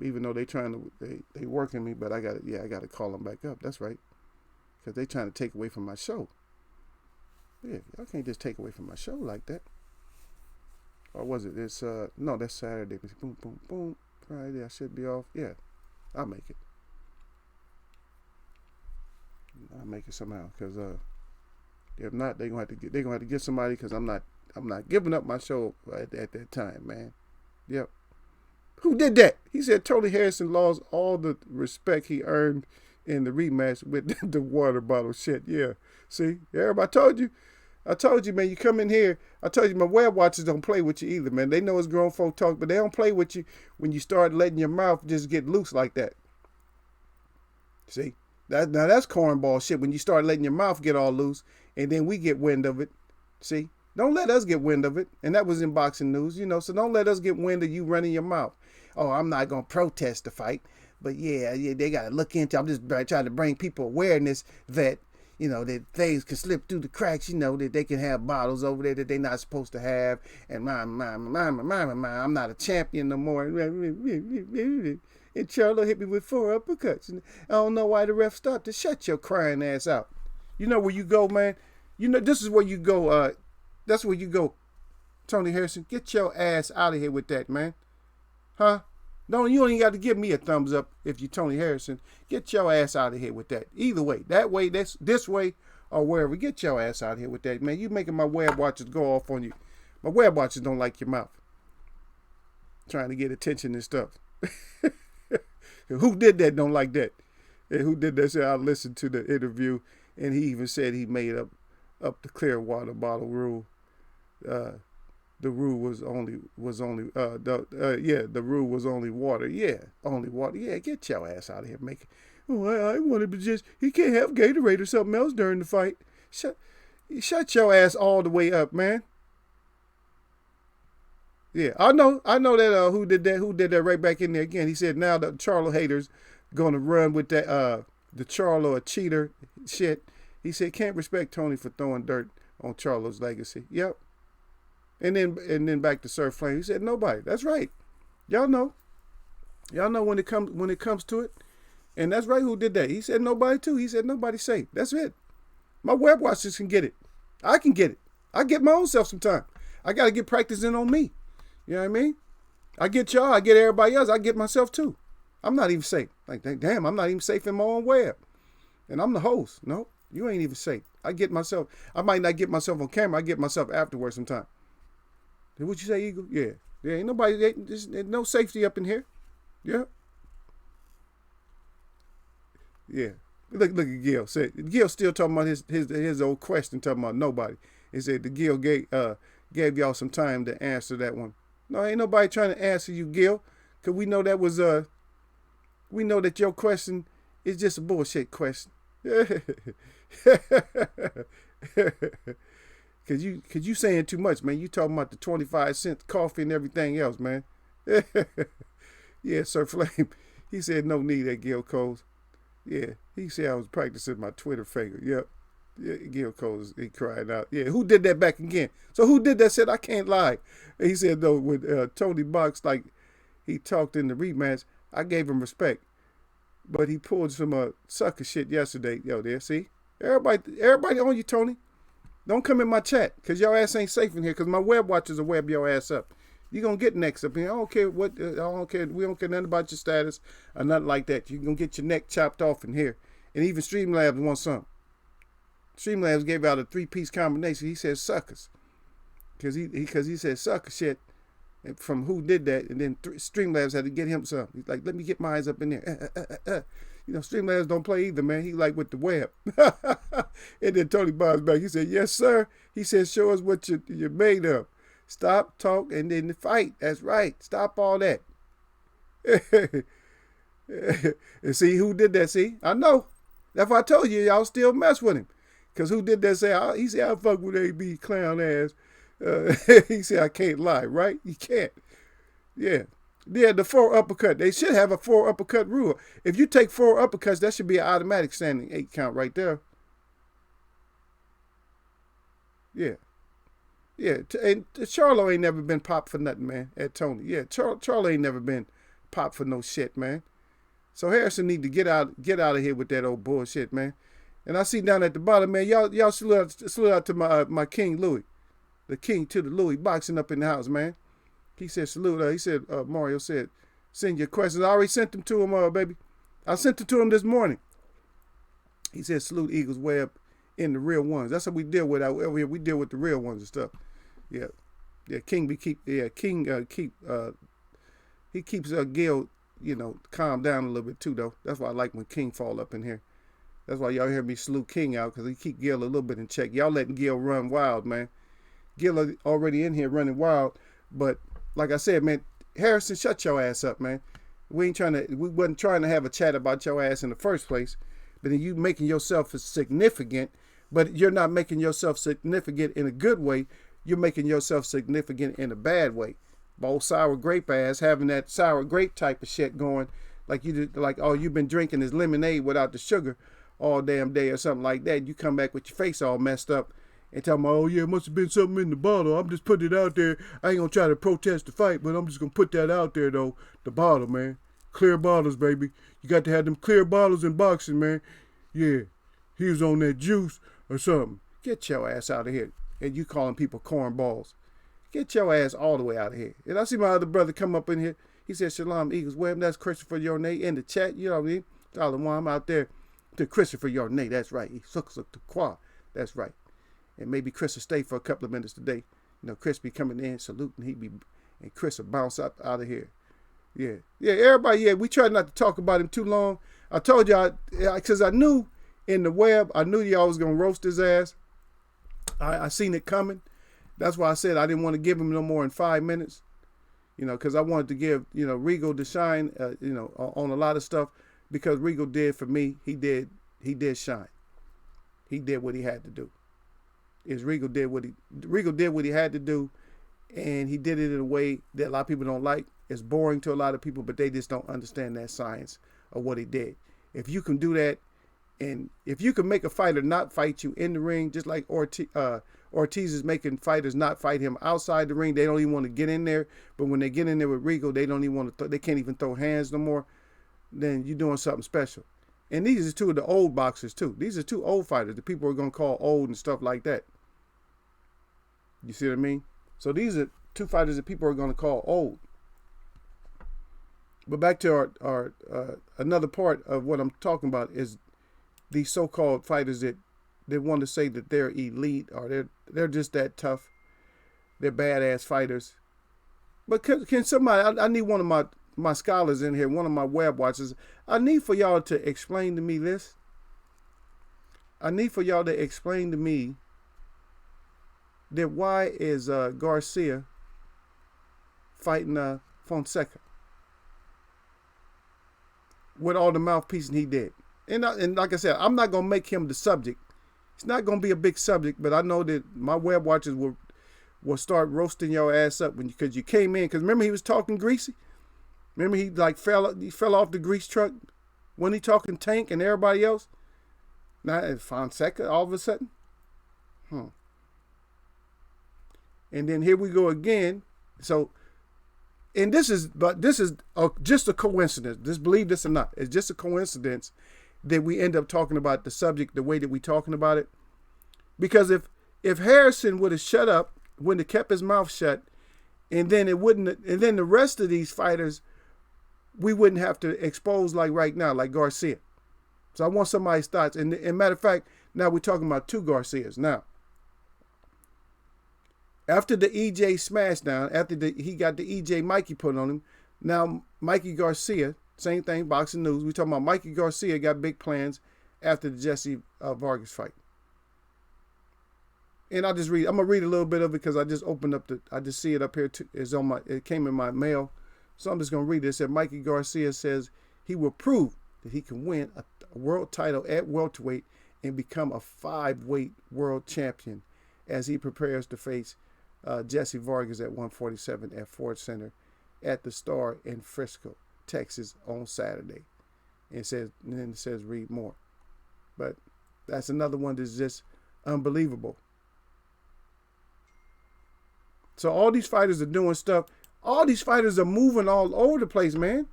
Even though they working me, but I gotta call them back up. That's right, because they trying to take away from my show. Yeah, y'all can't just take away from my show like that. Or was it? No, that's Saturday. Boom, boom, boom. Friday, I should be off. Yeah. I'll make it. I'll make it somehow. Cause if not, they're gonna have to get somebody. Cause I'm not giving up my show at that time, man. Yep. Who did that? He said Tony Harrison lost all the respect he earned in the rematch with the water bottle shit. Yeah. See, everybody I told you, man, you come in here. I told you my web watchers don't play with you either, man. They know it's grown folk talk, but they don't play with you when you start letting your mouth just get loose like that. See? Now that's cornball shit when you start letting your mouth get all loose and then we get wind of it. See? Don't let us get wind of it. And that was in boxing news, so don't let us get wind of you running your mouth. Oh, I'm not going to protest the fight. But yeah, they got to look into it. I'm just trying to bring people awareness that, that things can slip through the cracks, that they can have bottles over there that they're not supposed to have. And I'm not a champion no more. And Charlo hit me with 4 uppercuts. And I don't know why the ref stopped to shut your crying ass out. You know where you go, man? This is where you go. That's where you go, Tony Harrison. Get your ass out of here with that, man. Huh? No, you don't even got to give me a thumbs up if you're Tony Harrison. Get your ass out of here with that. Either way, that way, this way, or wherever. Get your ass out of here with that, man. You making my web watchers go off on you. My web watchers don't like your mouth. Trying to get attention and stuff. Who did that don't like that? And who did that? Said I listened to the interview, and he even said he made up the clear water bottle rule. The rule was only the rule was only water. Yeah, only water. Yeah, get your ass out of here. I wanted to just, he can't have Gatorade or something else during the fight. Shut your ass all the way up, man. Yeah, I know that who did that right back in there again. He said now the Charlo haters gonna run with that the Charlo a cheater shit. He said can't respect Tony for throwing dirt on Charlo's legacy. Yep. And then back to Sir Flame. He said nobody. That's right. Y'all know when it comes to it. And that's right who did that. He said nobody too. He said nobody's safe. That's it. My web watchers can get it. I can get it. I get my own self sometime. I gotta get practicing on me. You know what I mean? I get y'all, I get everybody else, I get myself too. I'm not even safe. Like, damn, I'm not even safe in my own web. And I'm the host. No, you ain't even safe. I get myself, I might not get myself on camera, I get myself afterwards sometime. What you say, Eagle? Yeah. There ain't nobody, there's no safety up in here. Yeah. Yeah. Look at Gil. Gil still talking about his old question, talking about nobody. He said the Gil gave y'all some time to answer that one. No, ain't nobody trying to answer you, Gil, because we know that your question is just a bullshit question. Cause you saying too much, man. You talking about the 25-cent coffee and everything else, man. Yeah, Sir Flame. He said no need at Gil Coles. Yeah, he said I was practicing my Twitter finger. Yep. Yeah, Gil Coles, he cried out. Yeah, who did that back again? So who did that said I can't lie? And he said though with Tony Box, like he talked in the rematch, I gave him respect. But he pulled some sucker shit yesterday. Yo, there, see? Everybody on you, Tony. Don't come in my chat, because your ass ain't safe in here, because my web watchers will web your ass up. You're going to get next up here. I don't care what, I don't care. We don't care nothing about your status or nothing like that. You're going to get your neck chopped off in here. And even Streamlabs wants something. Streamlabs gave out a 3-piece combination. He said suckers. Because he said sucker shit from who did that. And then Streamlabs had to get him some. He's like, let me get my eyes up in there. Streamlabs don't play either, man. He like with the web. And then Tony Bob's back. He said, yes, sir. He said, show us what you're made of. Stop, talk, and then fight. That's right. Stop all that. And see who did that? See, I know. That's why I told you, y'all still mess with him. Because who did that? He said, I fuck with AB clown ass. He said, I can't lie, right? You can't. Yeah. Yeah, the 4 uppercut. They should have a 4 uppercut rule. If you take 4 uppercuts, that should be an automatic standing 8 count right there. Yeah. Yeah, and Charlo ain't never been popped for nothing, man, at Tony. Yeah, Charlo ain't never been popped for no shit, man. So Harrison need to get out of here with that old bullshit, man. And I see down at the bottom, man, y'all salute out to my King Louis. The king to the Louis boxing up in the house, man. He said salute. He said, Mario said, send your questions. I already sent them to him, baby. I sent them to him this morning. He said salute Eagles Webb in the real ones. That's what we deal with over here. We deal with the real ones and stuff. Yeah, yeah. King he keeps Gil, calm down a little bit too though. That's why I like when King fall up in here. That's why y'all hear me salute King out, because he keep Gil a little bit in check. Y'all letting Gil run wild, man. Gil already in here running wild, but like I said, man, Harrison, shut your ass up, man. We wasn't trying to have a chat about your ass in the first place. But then you making yourself significant, but you're not making yourself significant in a good way. You're making yourself significant in a bad way. Old sour grape ass having that sour grape type of shit going, like you did, like all you've been drinking is lemonade without the sugar all damn day or something like that. You come back with your face all messed up and tell me, oh yeah, it must have been something in the bottle. I'm just putting it out there. I ain't gonna try to protest the fight, but I'm just gonna put that out there though. The bottle, man. Clear bottles, baby. You got to have them clear bottles in boxing, man. Yeah, he was on that juice or something. Get your ass out of here. And you calling people cornballs. Get your ass all the way out of here. And I see my other brother come up in here. He said, Shalom Eagles Web. That's Christopher Yornay in the chat. You know what I mean? I'm out there to Christopher Yornay. That's right. He sucks up the quad. That's right. And maybe Chris will stay for a couple of minutes today. Chris be coming in, saluting. And Chris will bounce out of here. Yeah, everybody, we tried not to talk about him too long. I told y'all, because I knew in the web, I knew y'all was going to roast his ass. I seen it coming. That's why I said I didn't want to give him no more than 5 minutes, because I wanted to give, Regal to shine, on a lot of stuff, because Regal did for me. He did shine. He did what he had to do. Regal did what he had to do, and he did it in a way that a lot of people don't like. It's boring to a lot of people, but they just don't understand that science of what he did. If you can do that, and if you can make a fighter not fight you in the ring, just like Ortiz is making fighters not fight him outside the ring, they don't even want to get in there. But when they get in there with Regal, they don't even want to. They can't even throw hands no more. Then you're doing something special. And these are two of the old boxers too. These are two old fighters. The people are gonna call old and stuff like that. You see what I mean? So these are two fighters that people are gonna call old. But back to our another part of what I'm talking about is these so-called fighters that they want to say that they're elite or they're just that tough. They're badass fighters. But can somebody? I need one of my scholars in here, one of my web watchers. I need for y'all to explain to me this. I need for y'all to explain to me that why is Garcia fighting Fonseca with all the mouthpiecing he did. And like I said, I'm not going to make him the subject. It's not going to be a big subject, but I know that my web watchers will start roasting your ass up because you came in. Because remember he was talking greasy? Remember he fell off the grease truck when he talking Tank and everybody else? Now Fonseca all of a sudden? And then here we go again. So, and this is just a coincidence. Just believe this or not. It's just a coincidence that we end up talking about the subject the way that we talking about it. Because if Harrison would have shut up, wouldn't have kept his mouth shut, and then the rest of these fighters, we wouldn't have to expose like right now, like Garcia. So I want somebody's thoughts. And matter of fact, now we're talking about two Garcias now. After the EJ smashdown, after he got the EJ Mikey put on him, now Mikey Garcia, same thing, boxing news. We're talking about Mikey Garcia got big plans after the Jesse Vargas fight. And I'm going to read a little bit of it because I just opened up I just see it up here. It came in my mail. So I'm just going to read it. It said Mikey Garcia says he will prove that he can win a world title at welterweight and become a 5-weight world champion as he prepares to face Jesse Vargas at 147 at Ford Center at the Star in Frisco, Texas on Saturday. And then it says read more. But that's another one that's just unbelievable. So all these fighters are doing stuff. All these fighters are moving all over the place, man.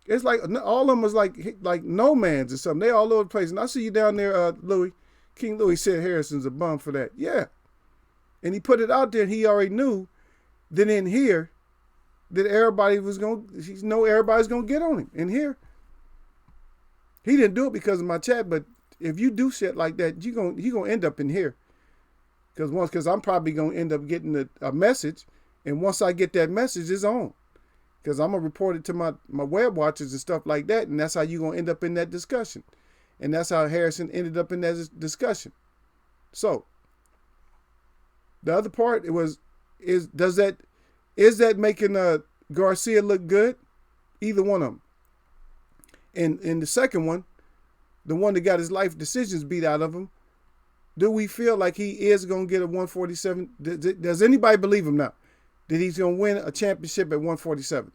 It's like all of them is like nomads or something. They all over the place. And I see you down there, Louis. King Louis said Harrison's a bum for that. Yeah. And he put it out there and he already knew that in here that everybody's going to get on him in here. He didn't do it because of my chat, but if you do shit like that, he gonna end up in here. Because I'm probably gonna end up getting a message, and once I get that message, it's on. Because I'm gonna report it to my web watchers and stuff like that, and that's how you gonna end up in that discussion, and that's how Harrison ended up in that discussion. So the other part is that making Garcia look good? Either one of them. And the second one, the one that got his life decisions beat out of him, do we feel like he is going to get a 147? Does anybody believe him now that he's going to win a championship at 147?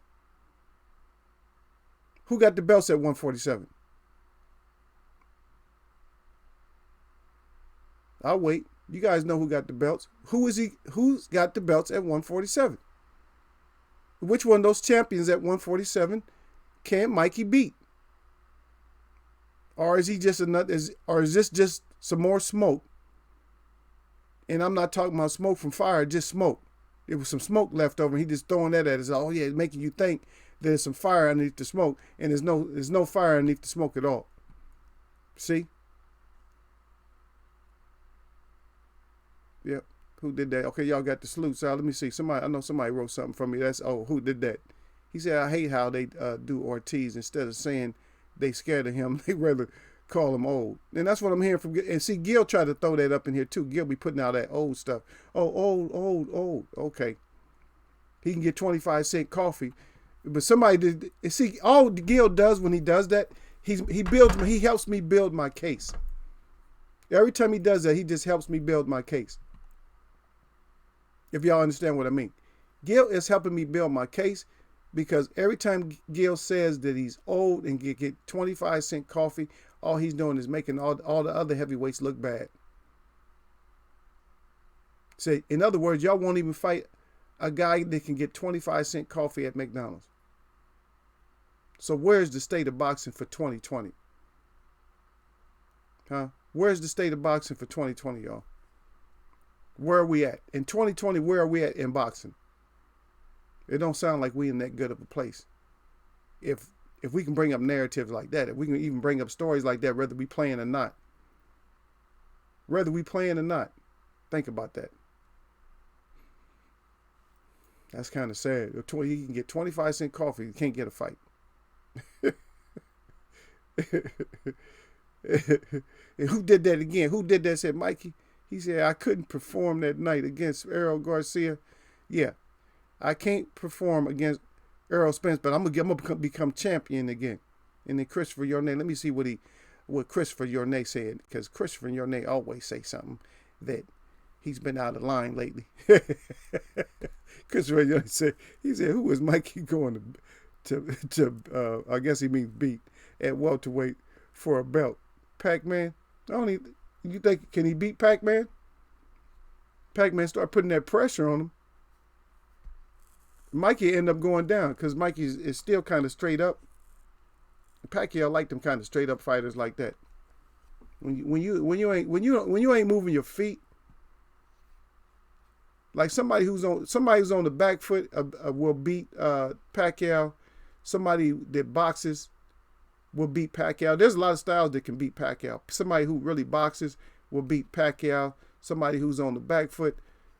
Who got the belts at 147? I'll wait. You guys know who got the belts. Who's got the belts at 147? Which one of those champions at 147 can Mikey beat? Or is he just or is this just some more smoke? And I'm not talking about smoke from fire, just smoke. There was some smoke left over, and he just throwing that at us. Oh yeah, making you think there's some fire underneath the smoke, and there's no fire underneath the smoke at all. See? Yep. Who did that? Okay, y'all got the salute. So let me see. I know somebody wrote something for me. Who did that? He said, I hate how they do Ortiz. Instead of saying they scared of him, they rather call him old. And that's what I'm hearing from. And see, Gil tried to throw that up in here too. Gil be putting out that old stuff. Oh, old. Okay. He can get 25-cent coffee. But somebody did. See, all Gil does when he does that, he helps me build my case. Every time he does that, he just helps me build my case. If y'all understand what I mean. Gil is helping me build my case because every time Gil says that he's old and get 25-cent coffee, all he's doing is making all the other heavyweights look bad. So, in other words, y'all won't even fight a guy that can get 25-cent coffee at McDonald's. So where's the state of boxing for 2020? Huh? Where's the state of boxing for 2020, y'all? Where are we at? In 2020, where are we at in boxing? It don't sound like we in that good of a place. If we can bring up narratives like that, if we can even bring up stories like that, whether we playing or not. Whether we playing or not. Think about that. That's kind of sad. He can get 25-cent coffee. He can't get a fight. And who did that again? Who did that? Said Mikey. He said, I couldn't perform that night against Errol Garcia. Yeah, I can't perform against Errol Spence, but I'm gonna become champion again. And then Christopher Yornay, let me see what Christopher Yornay said, because Christopher Yornay always say something that he's been out of line lately. Christopher Yornay said, who was Mikey going to I guess he means beat at welterweight for a belt? Pac-Man? You think, can he beat Pac-Man? Pac-Man start putting that pressure on him. Mikey end up going down because Mikey is still kind of straight up. Pacquiao liked them kind of straight up fighters like that. When you ain't moving your feet, like somebody who's on the back foot will beat Pacquiao. Somebody that boxes will beat Pacquiao. There's a lot of styles that can beat Pacquiao. Somebody who really boxes will beat Pacquiao. Somebody who's on the back foot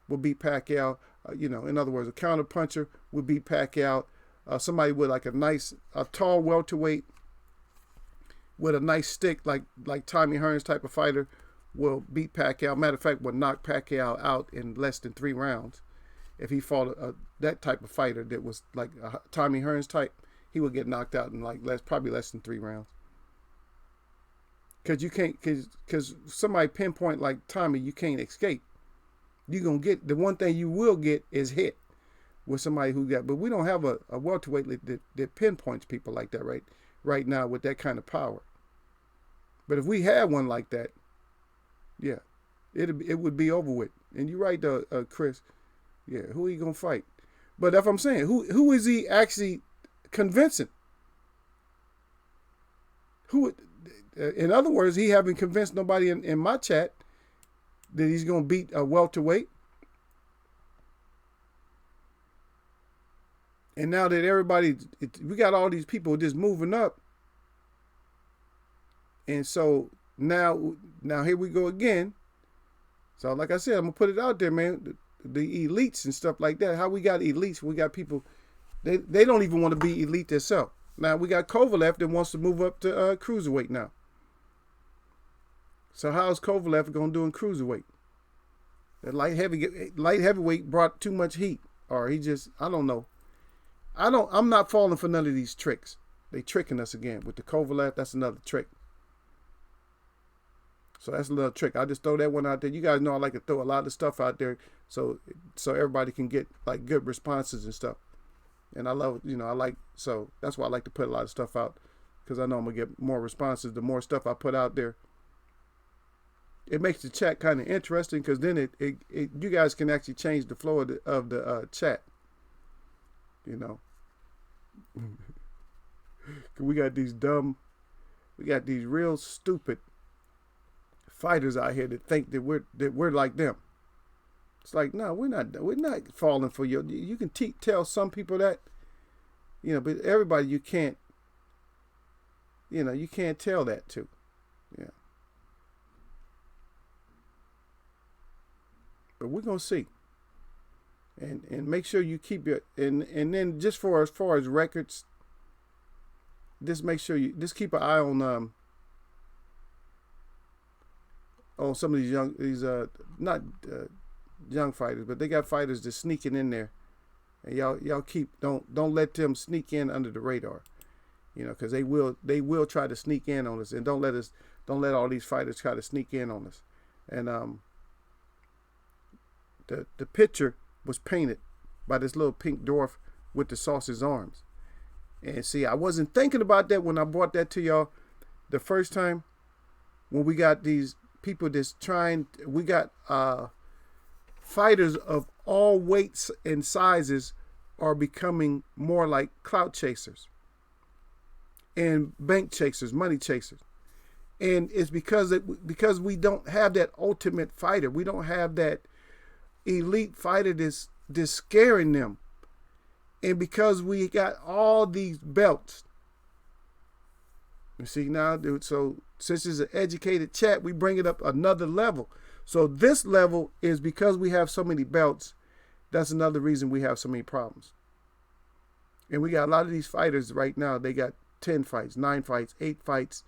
will beat Pacquiao. In other words, a counter puncher will beat Pacquiao. Somebody with like a tall welterweight with a nice stick, like Tommy Hearns type of fighter, will beat Pacquiao. Matter of fact, will knock Pacquiao out in less than 3 rounds. If he fought that type of fighter that was like a Tommy Hearns type, he would get knocked out in probably less than 3 rounds. Because somebody pinpoint like Tommy, you can't escape. You're going to get, the one thing you will get is hit with somebody who got, but we don't have a welterweight that pinpoints people like that right now with that kind of power. But if we had one like that, yeah, it would be over with. And you're right, Chris. Yeah, who are you going to fight? But that's what I'm saying. Who is he actually convincing? In other words, he haven't convinced nobody in my chat that he's going to beat a welterweight. And now that we got all these people just moving up, And so now here we go again. So like I said, I'm gonna put it out there, man. The elites and stuff like that. How we got elites? We got people. They don't even want to be elite themselves. Now we got Kovalev that wants to move up to cruiserweight now. So how's Kovalev gonna do in cruiserweight? The light heavyweight brought too much heat, or he just, I don't know. I'm not falling for none of these tricks. They tricking us again with the Kovalev. That's another trick. So that's a little trick. I just throw that one out there. You guys know I like to throw a lot of stuff out there so everybody can get like good responses and stuff. And I love, so that's why I like to put a lot of stuff out, because I know I'm gonna get more responses. The more stuff I put out there, it makes the chat kind of interesting, because then you guys can actually change the flow of the chat. We got these real stupid fighters out here that think that we're like them. It's like, no, we're not falling for you. You can tell some people that, but everybody you can't tell that to. Yeah. But we're gonna see. And make sure you keep your and then just as far as records, just make sure you just keep an eye on some of these not young fighters, but they got fighters that's sneaking in there, and y'all don't let them sneak in under the radar, because they will try to sneak in on us, and don't let all these fighters try to sneak in on us. And the picture was painted by this little pink dwarf with the sausage arms, and see, I wasn't thinking about that when I brought that to y'all the first time, when we got these people that's we got fighters of all weights and sizes are becoming more like clout chasers and bank chasers, money chasers. And it's because we don't have that ultimate fighter. We don't have that elite fighter that's scaring them. And because we got all these belts. You see now, dude, so since it's an educated chat, we bring it up another level. So this level is because we have so many belts. That's another reason we have so many problems. And we got a lot of these fighters right now. They got 10 fights, 9 fights, 8 fights,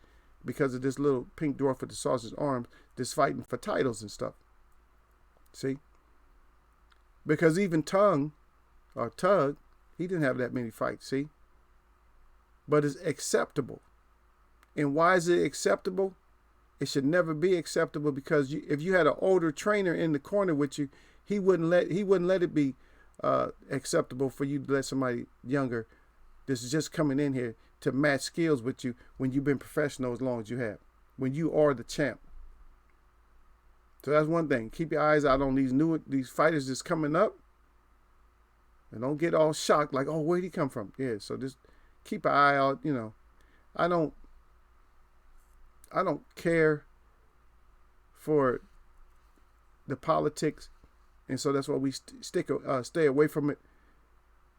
because of this little pink dwarf with the sausage arms that's fighting for titles and stuff. See? Because even Tug, he didn't have that many fights, see? But it's acceptable. And why is it acceptable? It should never be acceptable, because if you had an older trainer in the corner with you, he wouldn't let it be acceptable for you to let somebody younger that's just coming in here to match skills with you when you've been professional as long as you have, when you are the champ. So that's one thing. Keep your eyes out on these fighters that's coming up, and don't get all shocked like, oh, where'd he come from? Yeah, so just keep an eye out. I don't care for the politics, and so that's why we stay away from it.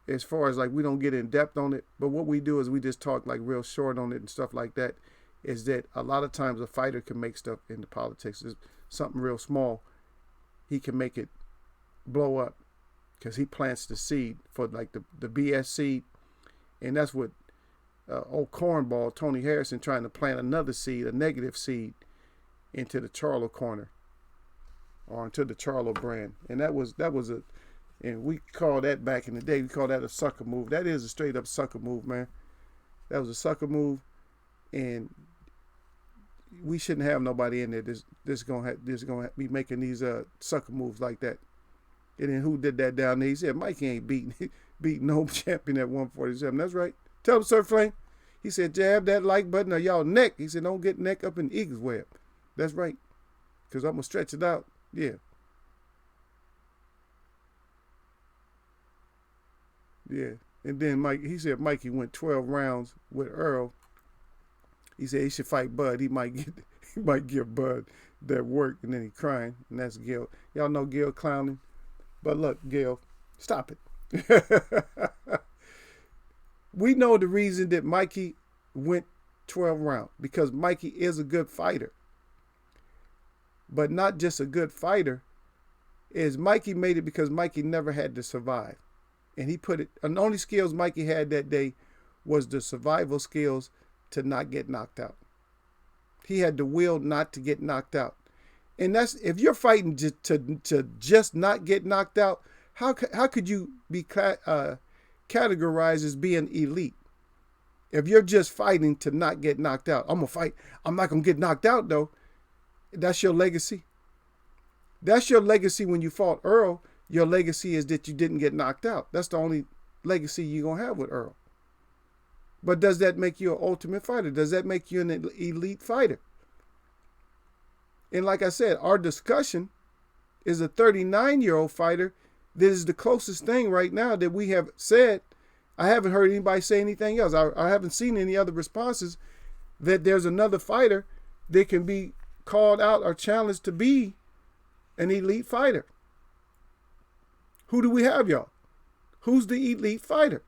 As far as like, we don't get in depth on it, but what we do is we just talk like real short on it and stuff like that. Is that a lot of times a fighter can make stuff into politics. It's something real small, he can make it blow up, because he plants the seed for like the BS seed, and that's what old cornball Tony Harrison trying to plant another seed, a negative seed, into the Charlo corner, or into the Charlo brand. And and we call that, back in the day, we call that a sucker move. That is a straight up sucker move, man. That was a sucker move, and we shouldn't have nobody in there that's gonna be making these sucker moves like that. And then who did that down there? He said Mikey ain't beating no champion at 147. That's right. Tell him, Sir Flame. He said, jab that like button or y'all neck. He said, don't get neck up in the eagle's web. That's right. Because I'm going to stretch it out. Yeah. Yeah. And then he said Mikey went 12 rounds with Earl. He said he should fight Bud. He might give Bud that work, and then he crying. And that's Gil. Y'all know Gil clowning. But look, Gil, stop it. We know the reason that Mikey went 12 rounds because Mikey is a good fighter. But not just a good fighter, is Mikey made it because Mikey never had to survive. And he put it, and the only skills Mikey had that day was the survival skills to not get knocked out. He had the will not to get knocked out. And that's, if you're fighting to just not get knocked out, how could you be categorized as being elite? If you're just fighting to not get knocked out. I'm going to fight. I'm not going to get knocked out, though. That's your legacy. That's your legacy when you fought Earl. Your legacy is that you didn't get knocked out. That's the only legacy you're going to have with Earl. But does that make you an ultimate fighter? Does that make you an elite fighter? And like I said, our discussion is a 39-year-old fighter that is the closest thing right now that we have said. I haven't heard anybody say anything else. I haven't seen any other responses that there's another fighter that can be called out or challenged to be an elite fighter. Who do we have, y'all? Who's the elite fighter?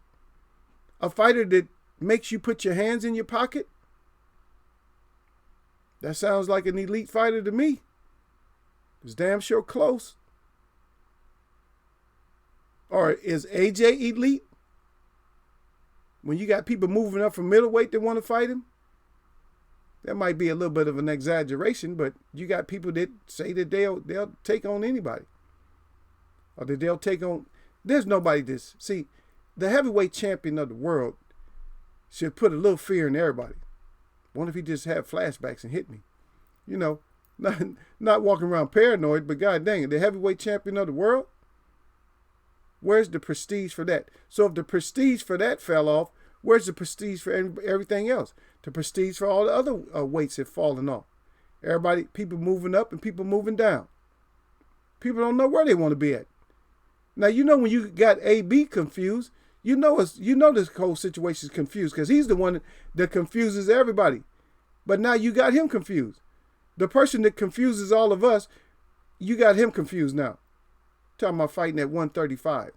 A fighter that makes you put your hands in your pocket? That sounds like an elite fighter to me. It's damn sure close. Or is AJ elite? When you got people moving up from middleweight that want to fight him? That might be a little bit of an exaggeration, but you got people that say that they'll take on anybody. Or that they'll take on... There's nobody this... See, the heavyweight champion of the world should put a little fear in everybody. What if he just had flashbacks and hit me? You know, not walking around paranoid, but god dang it, the heavyweight champion of the world? Where's the prestige for that? So if the prestige for that fell off, where's the prestige for everything else? The prestige for all the other weights have fallen off. Everybody, people moving up and people moving down. People don't know where they want to be at. Now, you know when you got AB confused, you know this whole situation is confused because he's the one that confuses everybody. But now you got him confused. The person that confuses all of us, you got him confused now. Talking about fighting at 135.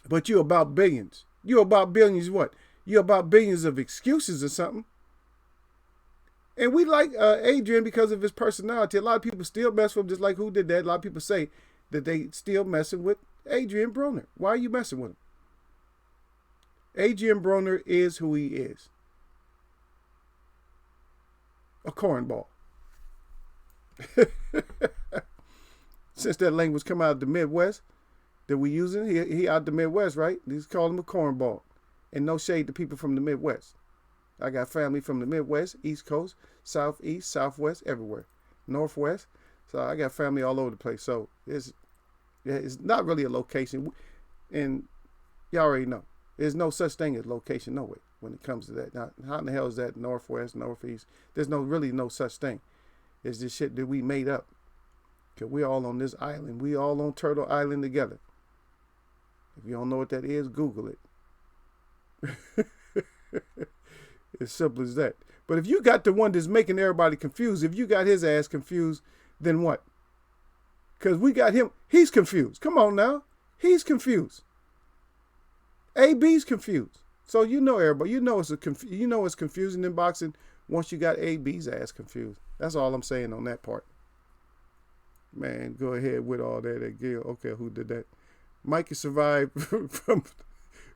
But you about billions. You about billions what? You about billions of excuses or something. And we like Adrian because of his personality. A lot of people still mess with him, just like who did that. A lot of people say that they still messing with Adrian Broner. Why are you messing with him? Adrian Broner is who he is. A cornball. Since that language come out of the Midwest that we using, he out the Midwest, right? He's calling him a cornball. And no shade to people from the Midwest. I got family from the Midwest, East Coast, Southeast, Southwest, everywhere. Northwest. So I got family all over the place. So it's not really a location. And y'all already know. There's no such thing as location, no way, when it comes to that. Now, how in the hell is that Northwest, Northeast? There's really no such thing. It's just shit that we made up. Because we all on this island. We all on Turtle Island together. If you don't know what that is, Google it. As simple as that. But if you got the one that's making everybody confused, if you got his ass confused, then what? Because we got him. He's confused. Come on now. He's confused. AB's confused. So you know everybody. You know it's confusing in boxing once you got AB's ass confused. That's all I'm saying on that part. Man, go ahead with all that again. Okay, who did that? Mikey survived from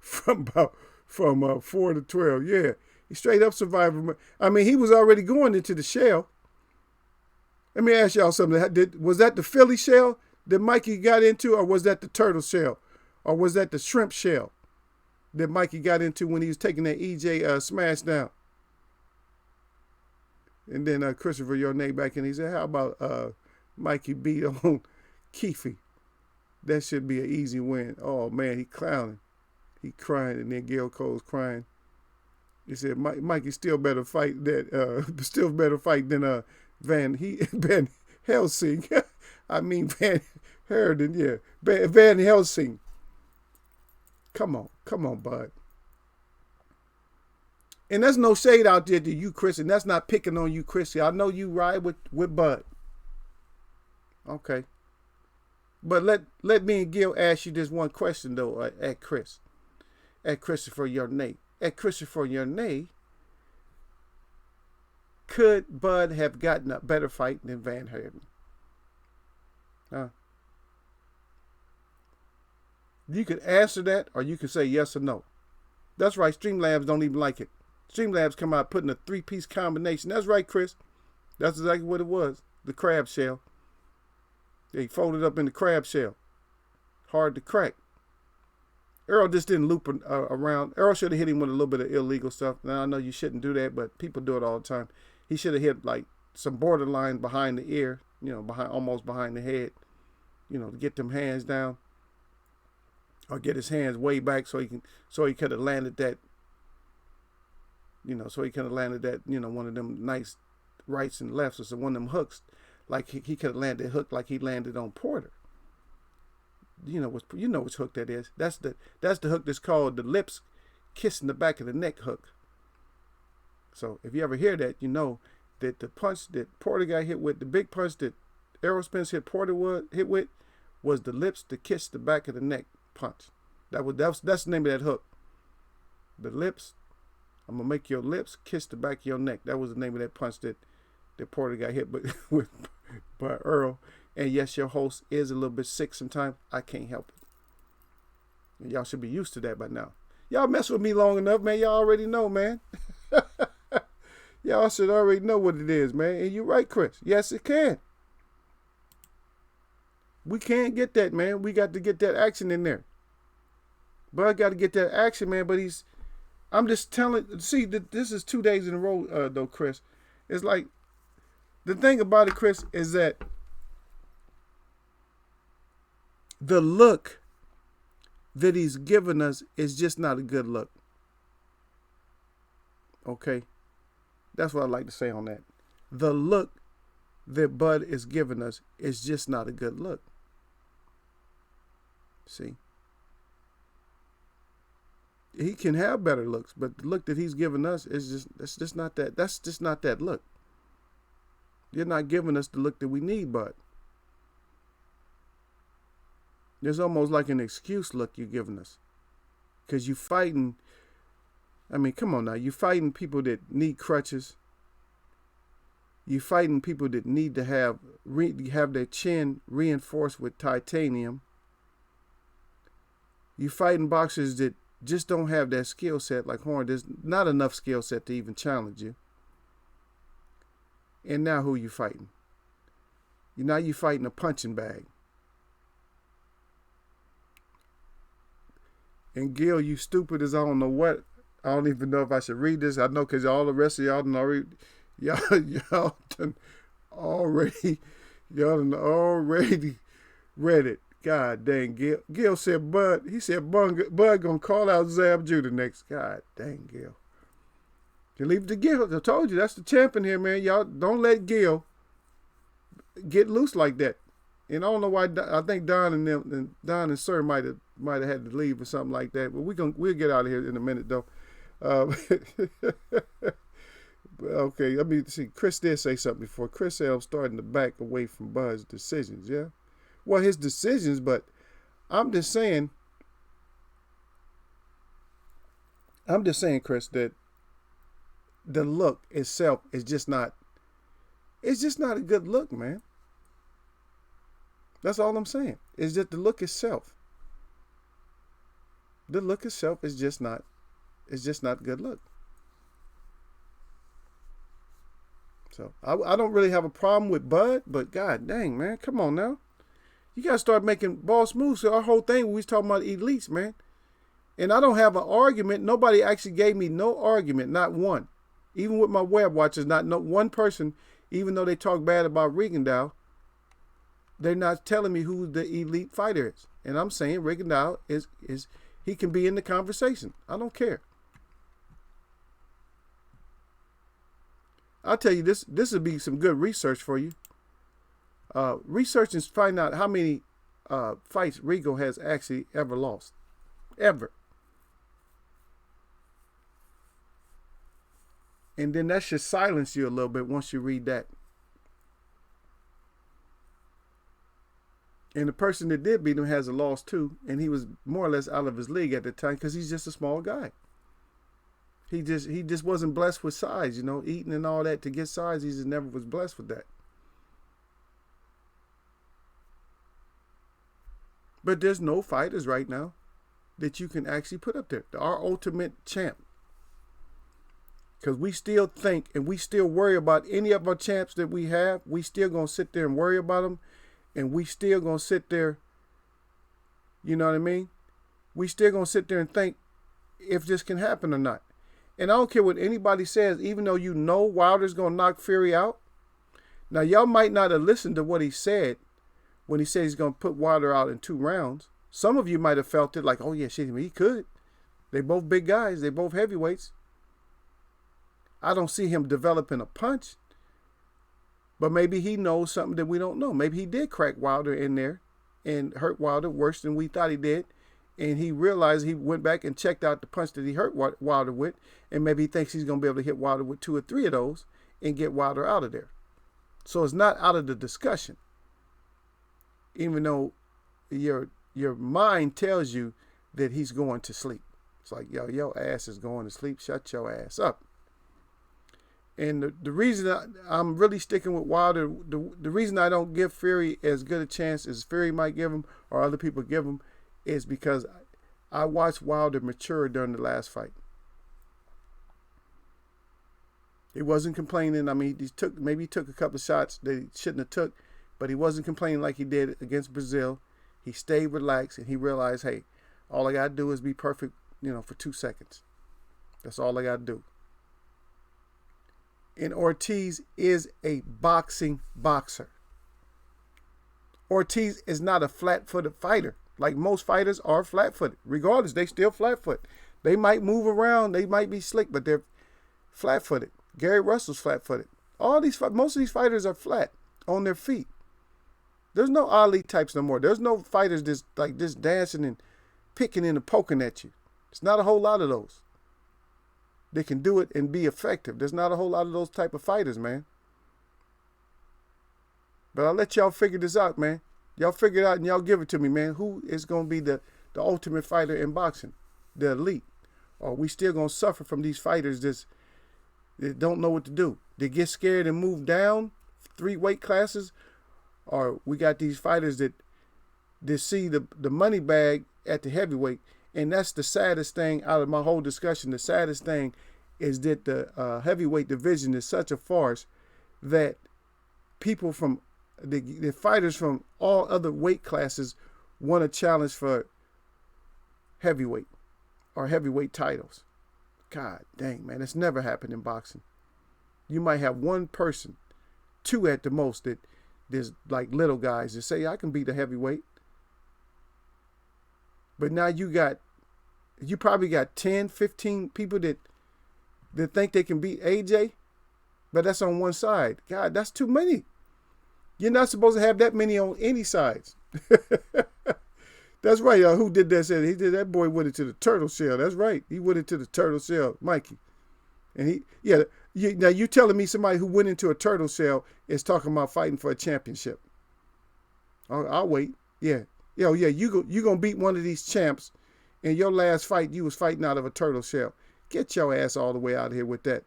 4 to 12. Yeah, he straight up survived. I mean, he was already going into the shell. Let me ask y'all something. Was that the Philly shell that Mikey got into, or was that the turtle shell, or was that the shrimp shell that Mikey got into when he was taking that EJ smash down? And then Christopher Yornay back in, he said, how about Mikey beat on Keefe? That should be an easy win. Oh, man, he clowning. He crying, and then Gail Cole's crying. He said, Mikey still better fight than Van Helsing. I mean, Van Herden, yeah. Van Helsing. Come on, bud. And there's no shade out there to you, Chris, and that's not picking on you, Chris. I know you ride with Bud. Okay. But let me and Gil ask you this one question, though, at Christopher Yornay. at Christopher Yarnay, could Bud have gotten a better fight than Van Heerden? You could answer that, or you could say yes or no. That's right. Streamlabs don't even like it. Streamlabs come out putting a 3-piece combination. That's right, Chris. That's exactly what it was. The crab shell. They folded up in the crab shell. Hard to crack. Errol just didn't loop around. Errol should have hit him with a little bit of illegal stuff. Now, I know you shouldn't do that, but people do it all the time. He should have hit like some borderline behind the ear, almost behind the head, to get them hands down. Or get his hands way back so he could have landed that, one of them nice rights and lefts, or some one of them hooks, like he could have landed hook like he landed on Porter. You know which hook that is. That's the hook that's called the lips kissing the back of the neck hook. So if you ever hear that, you know that the punch that Porter got hit with, the big punch that Errol Spence hit Porter hit with, was the lips to kiss the back of the neck punch. That's the name of that hook. The lips. I'm gonna make your lips kiss the back of your neck. That was the name of that punch that Porter got hit with by Earl. And yes, your host is a little bit sick sometimes. I can't help it. And y'all should be used to that by now. Y'all mess with me long enough, man. Y'all already know, man. Y'all should already know what it is, man. And you're right, Chris. Yes, it can. We can't get that, man. We got to get that action in there. But I got to get that action, man. But I'm just telling, see, this is 2 days in a row, though, Chris. It's like, the thing about it, Chris, is that the look that he's given us is just not a good look. Okay? That's what I like to say on that. The look that Bud is giving us is just not a good look. See? He can have better looks, but the look that he's given us is just not that look. You're not giving us the look that we need, Bud. There's almost like an excuse look you're giving us. Because you fighting, I mean, come on now. You're fighting people that need crutches. You're fighting people that need to have their chin reinforced with titanium. You're fighting boxers that just don't have that skill set like Horn. There's not enough skill set to even challenge you. And now who you fighting? Now you fighting a punching bag. And Gil, you stupid as I don't know what. I don't even know if I should read this. I know because all the rest of y'all done already, y'all done already read it. God dang, Gil. Gil said Bud gonna call out Zab Judah next. God dang, Gil. You leave it to Gil. I told you, that's the champion here, man. Y'all don't let Gil get loose like that. And I don't know why. I think Don and Sir might have had to leave or something like that. But we'll get out of here in a minute though. Okay, let me see. Chris did say something before. Chris said I'm starting to back away from Bud's decisions. Yeah, well, his decisions, but I'm just saying, Chris, that the look itself is just not. It's just not a good look, man. That's all I'm saying. It's just the look itself. The look itself is just not. It's just not good look. So I don't really have a problem with Bud, but god dang, man, come on now. You gotta start making boss moves. So our whole thing, we was talking about elites, man. And I don't have an argument. Nobody actually gave me no argument, not one. Even with my web watchers, not one person, even though they talk bad about Rigondeaux, they're not telling me who the elite fighter is. And I'm saying Rigondeaux is he can be in the conversation. I don't care. I'll tell you this would be some good research for you. Research and find out how many fights Rigo has actually ever lost. Ever. And then that should silence you a little bit once you read that. And the person that did beat him has a loss too. And he was more or less out of his league at the time because he's just a small guy. He just wasn't blessed with size, eating and all that to get size. He just never was blessed with that. But there's no fighters right now that you can actually put up there. Our ultimate champ. Because we still think and we still worry about any of our champs that we have. We still going to sit there and worry about them. And we still going to sit there, you know what I mean? We still going to sit there and think if this can happen or not. And I don't care what anybody says, even though you know Wilder's going to knock Fury out. Now, y'all might not have listened to what he said when he said he's going to put Wilder out in 2 rounds. Some of you might have felt it like, oh, yeah, shit, he could. They both big guys. They both heavyweights. I don't see him developing a punch. But maybe he knows something that we don't know. Maybe he did crack Wilder in there and hurt Wilder worse than we thought he did. And he realized he went back and checked out the punch that he hurt Wilder with. And maybe he thinks he's going to be able to hit Wilder with 2 or 3 of those and get Wilder out of there. So it's not out of the discussion. Even though your mind tells you that he's going to sleep. It's like, yo, your ass is going to sleep. Shut your ass up. And the reason I'm really sticking with Wilder, the reason I don't give Fury as good a chance as Fury might give him or other people give him is because I watched Wilder mature during the last fight. He wasn't complaining. I mean, maybe he took a couple of shots that he shouldn't have took, but he wasn't complaining like he did against Brazil. He stayed relaxed and he realized, hey, all I got to do is be perfect, for 2 seconds. That's all I got to do. And Ortiz is a boxing boxer. Ortiz is not a flat-footed fighter. Like most fighters are flat-footed. Regardless, they still flat-footed. They might move around. They might be slick, but they're flat-footed. Gary Russell's flat-footed. Most of these fighters are flat on their feet. There's no Ali types no more. There's no fighters just dancing and picking and poking at you. It's not a whole lot of those. They can do it and be effective. There's not a whole lot of those type of fighters, man. But I'll let y'all figure this out, man. Y'all figure it out and y'all give it to me, man. Who is going to be the ultimate fighter in boxing? The elite? Or we still going to suffer from these fighters that don't know what to do? They get scared and move down 3 weight classes? Or we got these fighters that see the money bag at the heavyweight. And that's the saddest thing out of my whole discussion. The saddest thing is that the heavyweight division is such a farce that people from the fighters from all other weight classes want to challenge for heavyweight or heavyweight titles. God dang, man, it's never happened in boxing. You might have 1 person, 2 at the most, that there's like little guys that say, I can beat a heavyweight. But now you probably got 10, 15 people that think they can beat AJ, but that's on one side. God, that's too many. You're not supposed to have that many on any sides. That's right, y'all. Who did that? Said he did. That boy went into the turtle shell. That's right. He went into the turtle shell, Mikey. And now you telling me somebody who went into a turtle shell is talking about fighting for a championship? I'll wait. Yeah. You gonna beat one of these champs. In your last fight, you was fighting out of a turtle shell. Get your ass all the way out of here with that.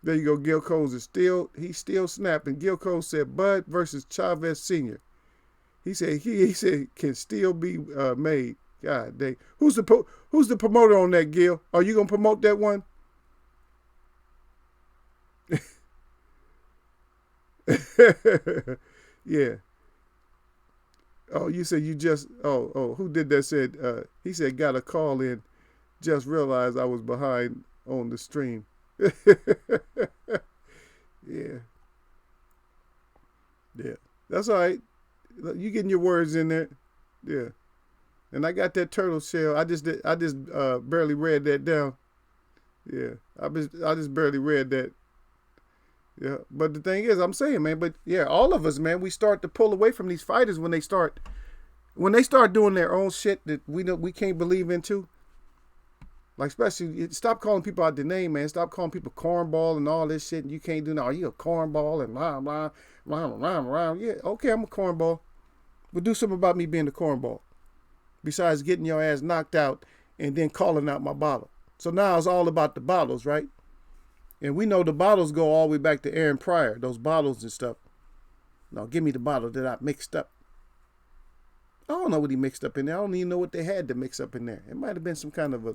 There you go. Gil Coles is still snapping. Gil Coles said Bud versus Chavez Sr. He said can still be made. God dang. Who's the promoter on that, Gil? Are you gonna promote that one? Yeah. Oh, you said you just, who did that? Said, he said, got a call in, just realized I was behind on the stream. Yeah. That's all right. You getting your words in there. Yeah. And I got that turtle shell. I just barely read that down. Yeah. I just barely read that. Yeah, but the thing is, I'm saying, man, but yeah, all of us, man, we start to pull away from these fighters when they start doing their own shit that we can't believe into. Like, especially, stop calling people out their name, man. Stop calling people cornball and all this shit. And you can't do that. Oh, you a cornball and blah, blah, blah, blah, blah. Yeah, okay, I'm a cornball. But do something about me being a cornball. Besides getting your ass knocked out and then calling out my bottle. So now it's all about the bottles, right? And we know the bottles go all the way back to Aaron Pryor, those bottles and stuff. No, give me the bottle that I mixed up. I don't know what he mixed up in there. I don't even know what they had to mix up in there. It might have been some kind of a,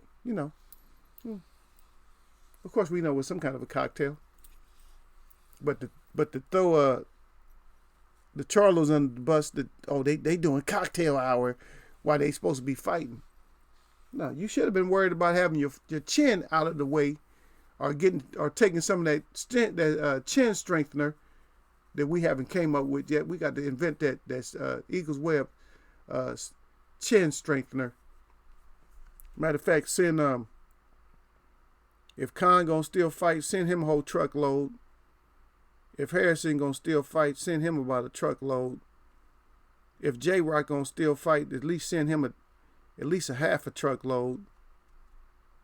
of course we know it was some kind of a cocktail. But to throw the Charlos under the bus, they doing cocktail hour while they supposed to be fighting. No, you should have been worried about having your chin out of the way, or taking some of that chin strengthener that we haven't came up with yet. We got to invent that's Eagles Web chin strengthener. Matter of fact, send if Khan gonna still fight, send him a whole truckload. If Harrison gonna still fight, send him about a truckload. If J-Rock gonna still fight, at least send him at least a half a truckload.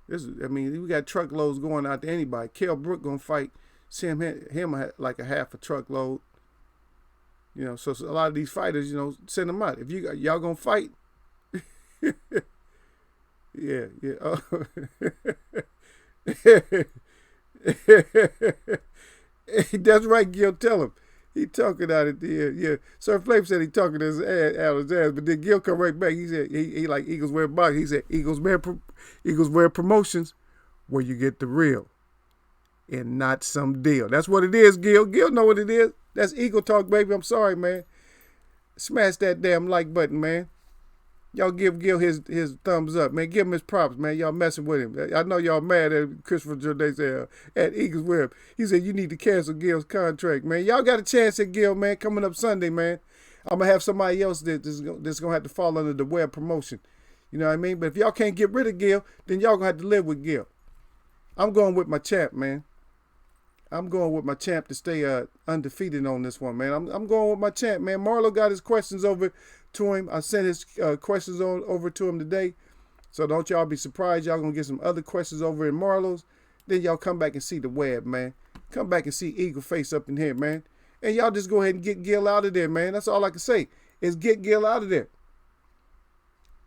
We got truckloads going out to anybody. Kell Brook gonna fight, send him like a half a truckload. So a lot of these fighters, send them out. If y'all gonna fight, yeah. That's right, Gil. Tell him. He talking out at the end. Yeah. Sir Flav said he talking his ass out of his ass, but then Gil come right back. He said he like Eagles Wear Box. He said Eagles Wear Promotions, where you get the real and not some deal. That's what it is, Gil. Gil know what it is. That's Eagle Talk, baby. I'm sorry, man. Smash that damn like button, man. Y'all give Gil his thumbs up, man. Give him his props, man. Y'all messing with him. I know y'all mad at Christopher Jordan said at Eagles Web. He said you need to cancel Gil's contract, man. Y'all got a chance at Gil, man, coming up Sunday, man. I'm gonna have somebody else that's gonna have to fall under the Web promotion. You know what I mean? But if y'all can't get rid of Gil, then y'all gonna have to live with Gil. I'm going with my champ, man. I'm going with my champ to stay undefeated on this one, man. I'm going with my champ, man. Marlo got his questions over to him. I sent his questions over to him today. So don't y'all be surprised. Y'all going to get some other questions over in Marlo's. Then y'all come back and see the Web, man. Come back and see Eagle Face up in here, man. And y'all just go ahead and get Gil out of there, man. That's all I can say is get Gil out of there.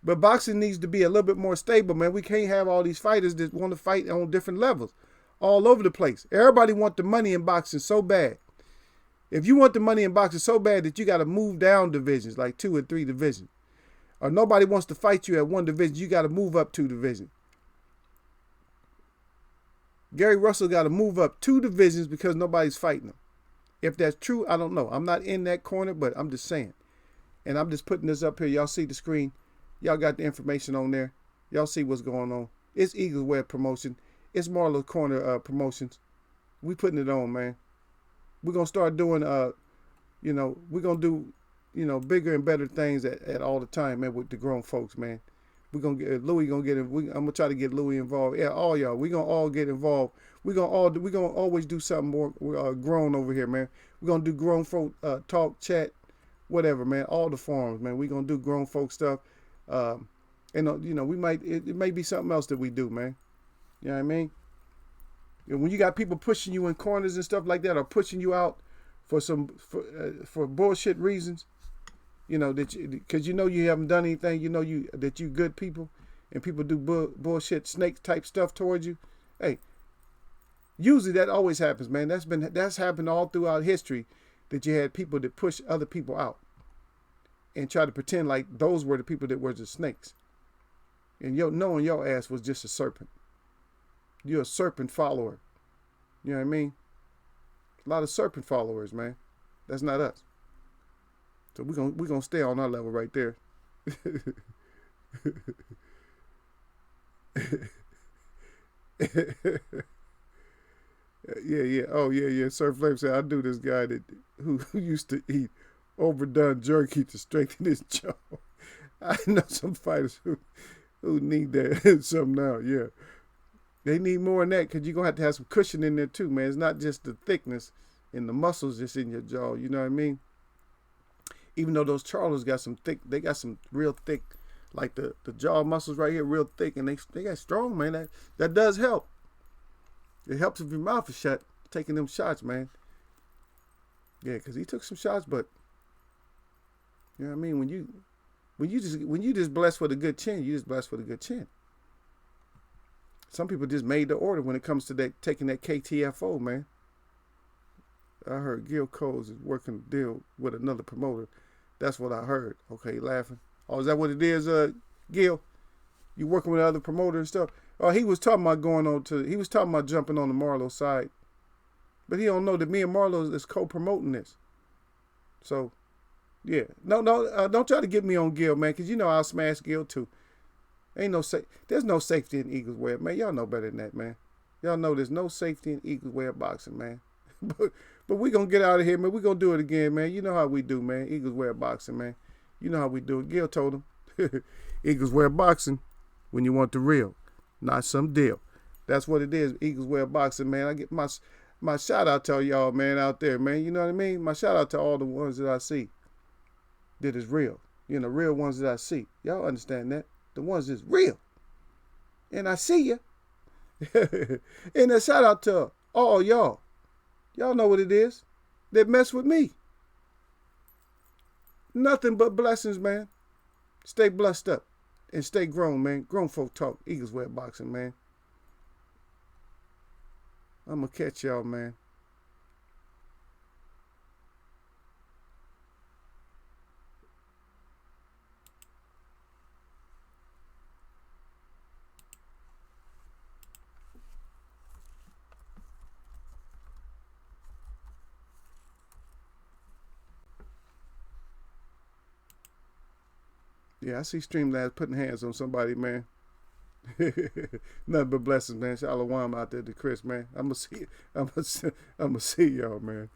But boxing needs to be a little bit more stable, man. We can't have all these fighters that want to fight on different levels. All over the place. Everybody want the money in boxing so bad. If you want the money in boxing so bad that you got to move down divisions, like 2 or 3 divisions, or nobody wants to fight you at one division, you got to move up 2 divisions. Gary Russell got to move up 2 divisions because nobody's fighting him. If that's true, I don't know. I'm not in that corner, but I'm just saying. And I'm just putting this up here. Y'all see the screen. Y'all got the information on there. Y'all see what's going on. It's Eagles Web Promotion. It's Marlo Corner Promotions. We putting it on, man. We're going to start doing, we're going to do, bigger and better things at all the time, man, with the grown folks, man. We're going to get, Louis going to get, I'm going to try to get Louis involved. Yeah, all y'all. We're going to all get involved. We're going to always do something more grown over here, man. We're going to do grown folk talk, chat, whatever, man. All the forums, man. We're going to do grown folk stuff. And, it may be something else that we do, man. You know what I mean? And when you got people pushing you in corners and stuff like that, or pushing you out for bullshit reasons, because you haven't done anything, that you good people, and people do bullshit snake type stuff towards you. Hey, usually that always happens, man. That's happened all throughout history, that you had people that push other people out and try to pretend like those were the people that were the snakes, and knowing your ass was just a serpent. You're a serpent follower. You know what I mean? A lot of serpent followers, man. That's not us. So we're gonna stay on our level right there. Yeah. Oh, yeah. Sir Flame said, I knew this guy who used to eat overdone jerky to strengthen his jaw. I know some fighters who need that some now, yeah. They need more than that, because you're going to have some cushion in there too, man. It's not just the thickness and the muscles just in your jaw, you know what I mean? Even though those Charlos got some thick, they got some real thick, like the jaw muscles right here, real thick, and they got strong, man. That does help. It helps if your mouth is shut, taking them shots, man. Yeah, because he took some shots, but, you know what I mean? When you just blessed with a good chin, you just blessed with a good chin. Some people just made the order when it comes to that taking that KTFO, man. I heard Gil Coles is working a deal with another promoter. That's what I heard. Okay, laughing. Oh, is that what it is, Gil? You working with other promoters and stuff? Oh, he was talking about he was talking about jumping on the Marlo side. But he don't know that me and Marlo is co-promoting this. So, yeah. No, don't try to get me on Gil, man, because you know I'll smash Gil too. There's no safety in Eagles Way, man. Y'all know better than that, man. Y'all know there's no safety in Eagles Way of boxing, man. But we gonna get out of here, man. We gonna do it again, man. You know how we do, man. Eagles Way of boxing, man. You know how we do it. Gil told him. Eagles Way of boxing when you want the real, not some deal. That's what it is. Eagles Way of boxing, man. I get my shout out to y'all, man, out there, man. You know what I mean? My shout out to all the ones that I see that is real. You know, real ones that I see. Y'all understand that? The ones that's real. And I see you. And a shout out to all y'all. Y'all know what it is. That mess with me. Nothing but blessings, man. Stay blessed up. And stay grown, man. Grown folk talk. Eagles Way of boxing, man. I'm going to catch y'all, man. Yeah, I see Streamlabs putting hands on somebody, man. Nothing but blessings, man. Shalom out there to Chris, man. I'm gonna see y'all, man.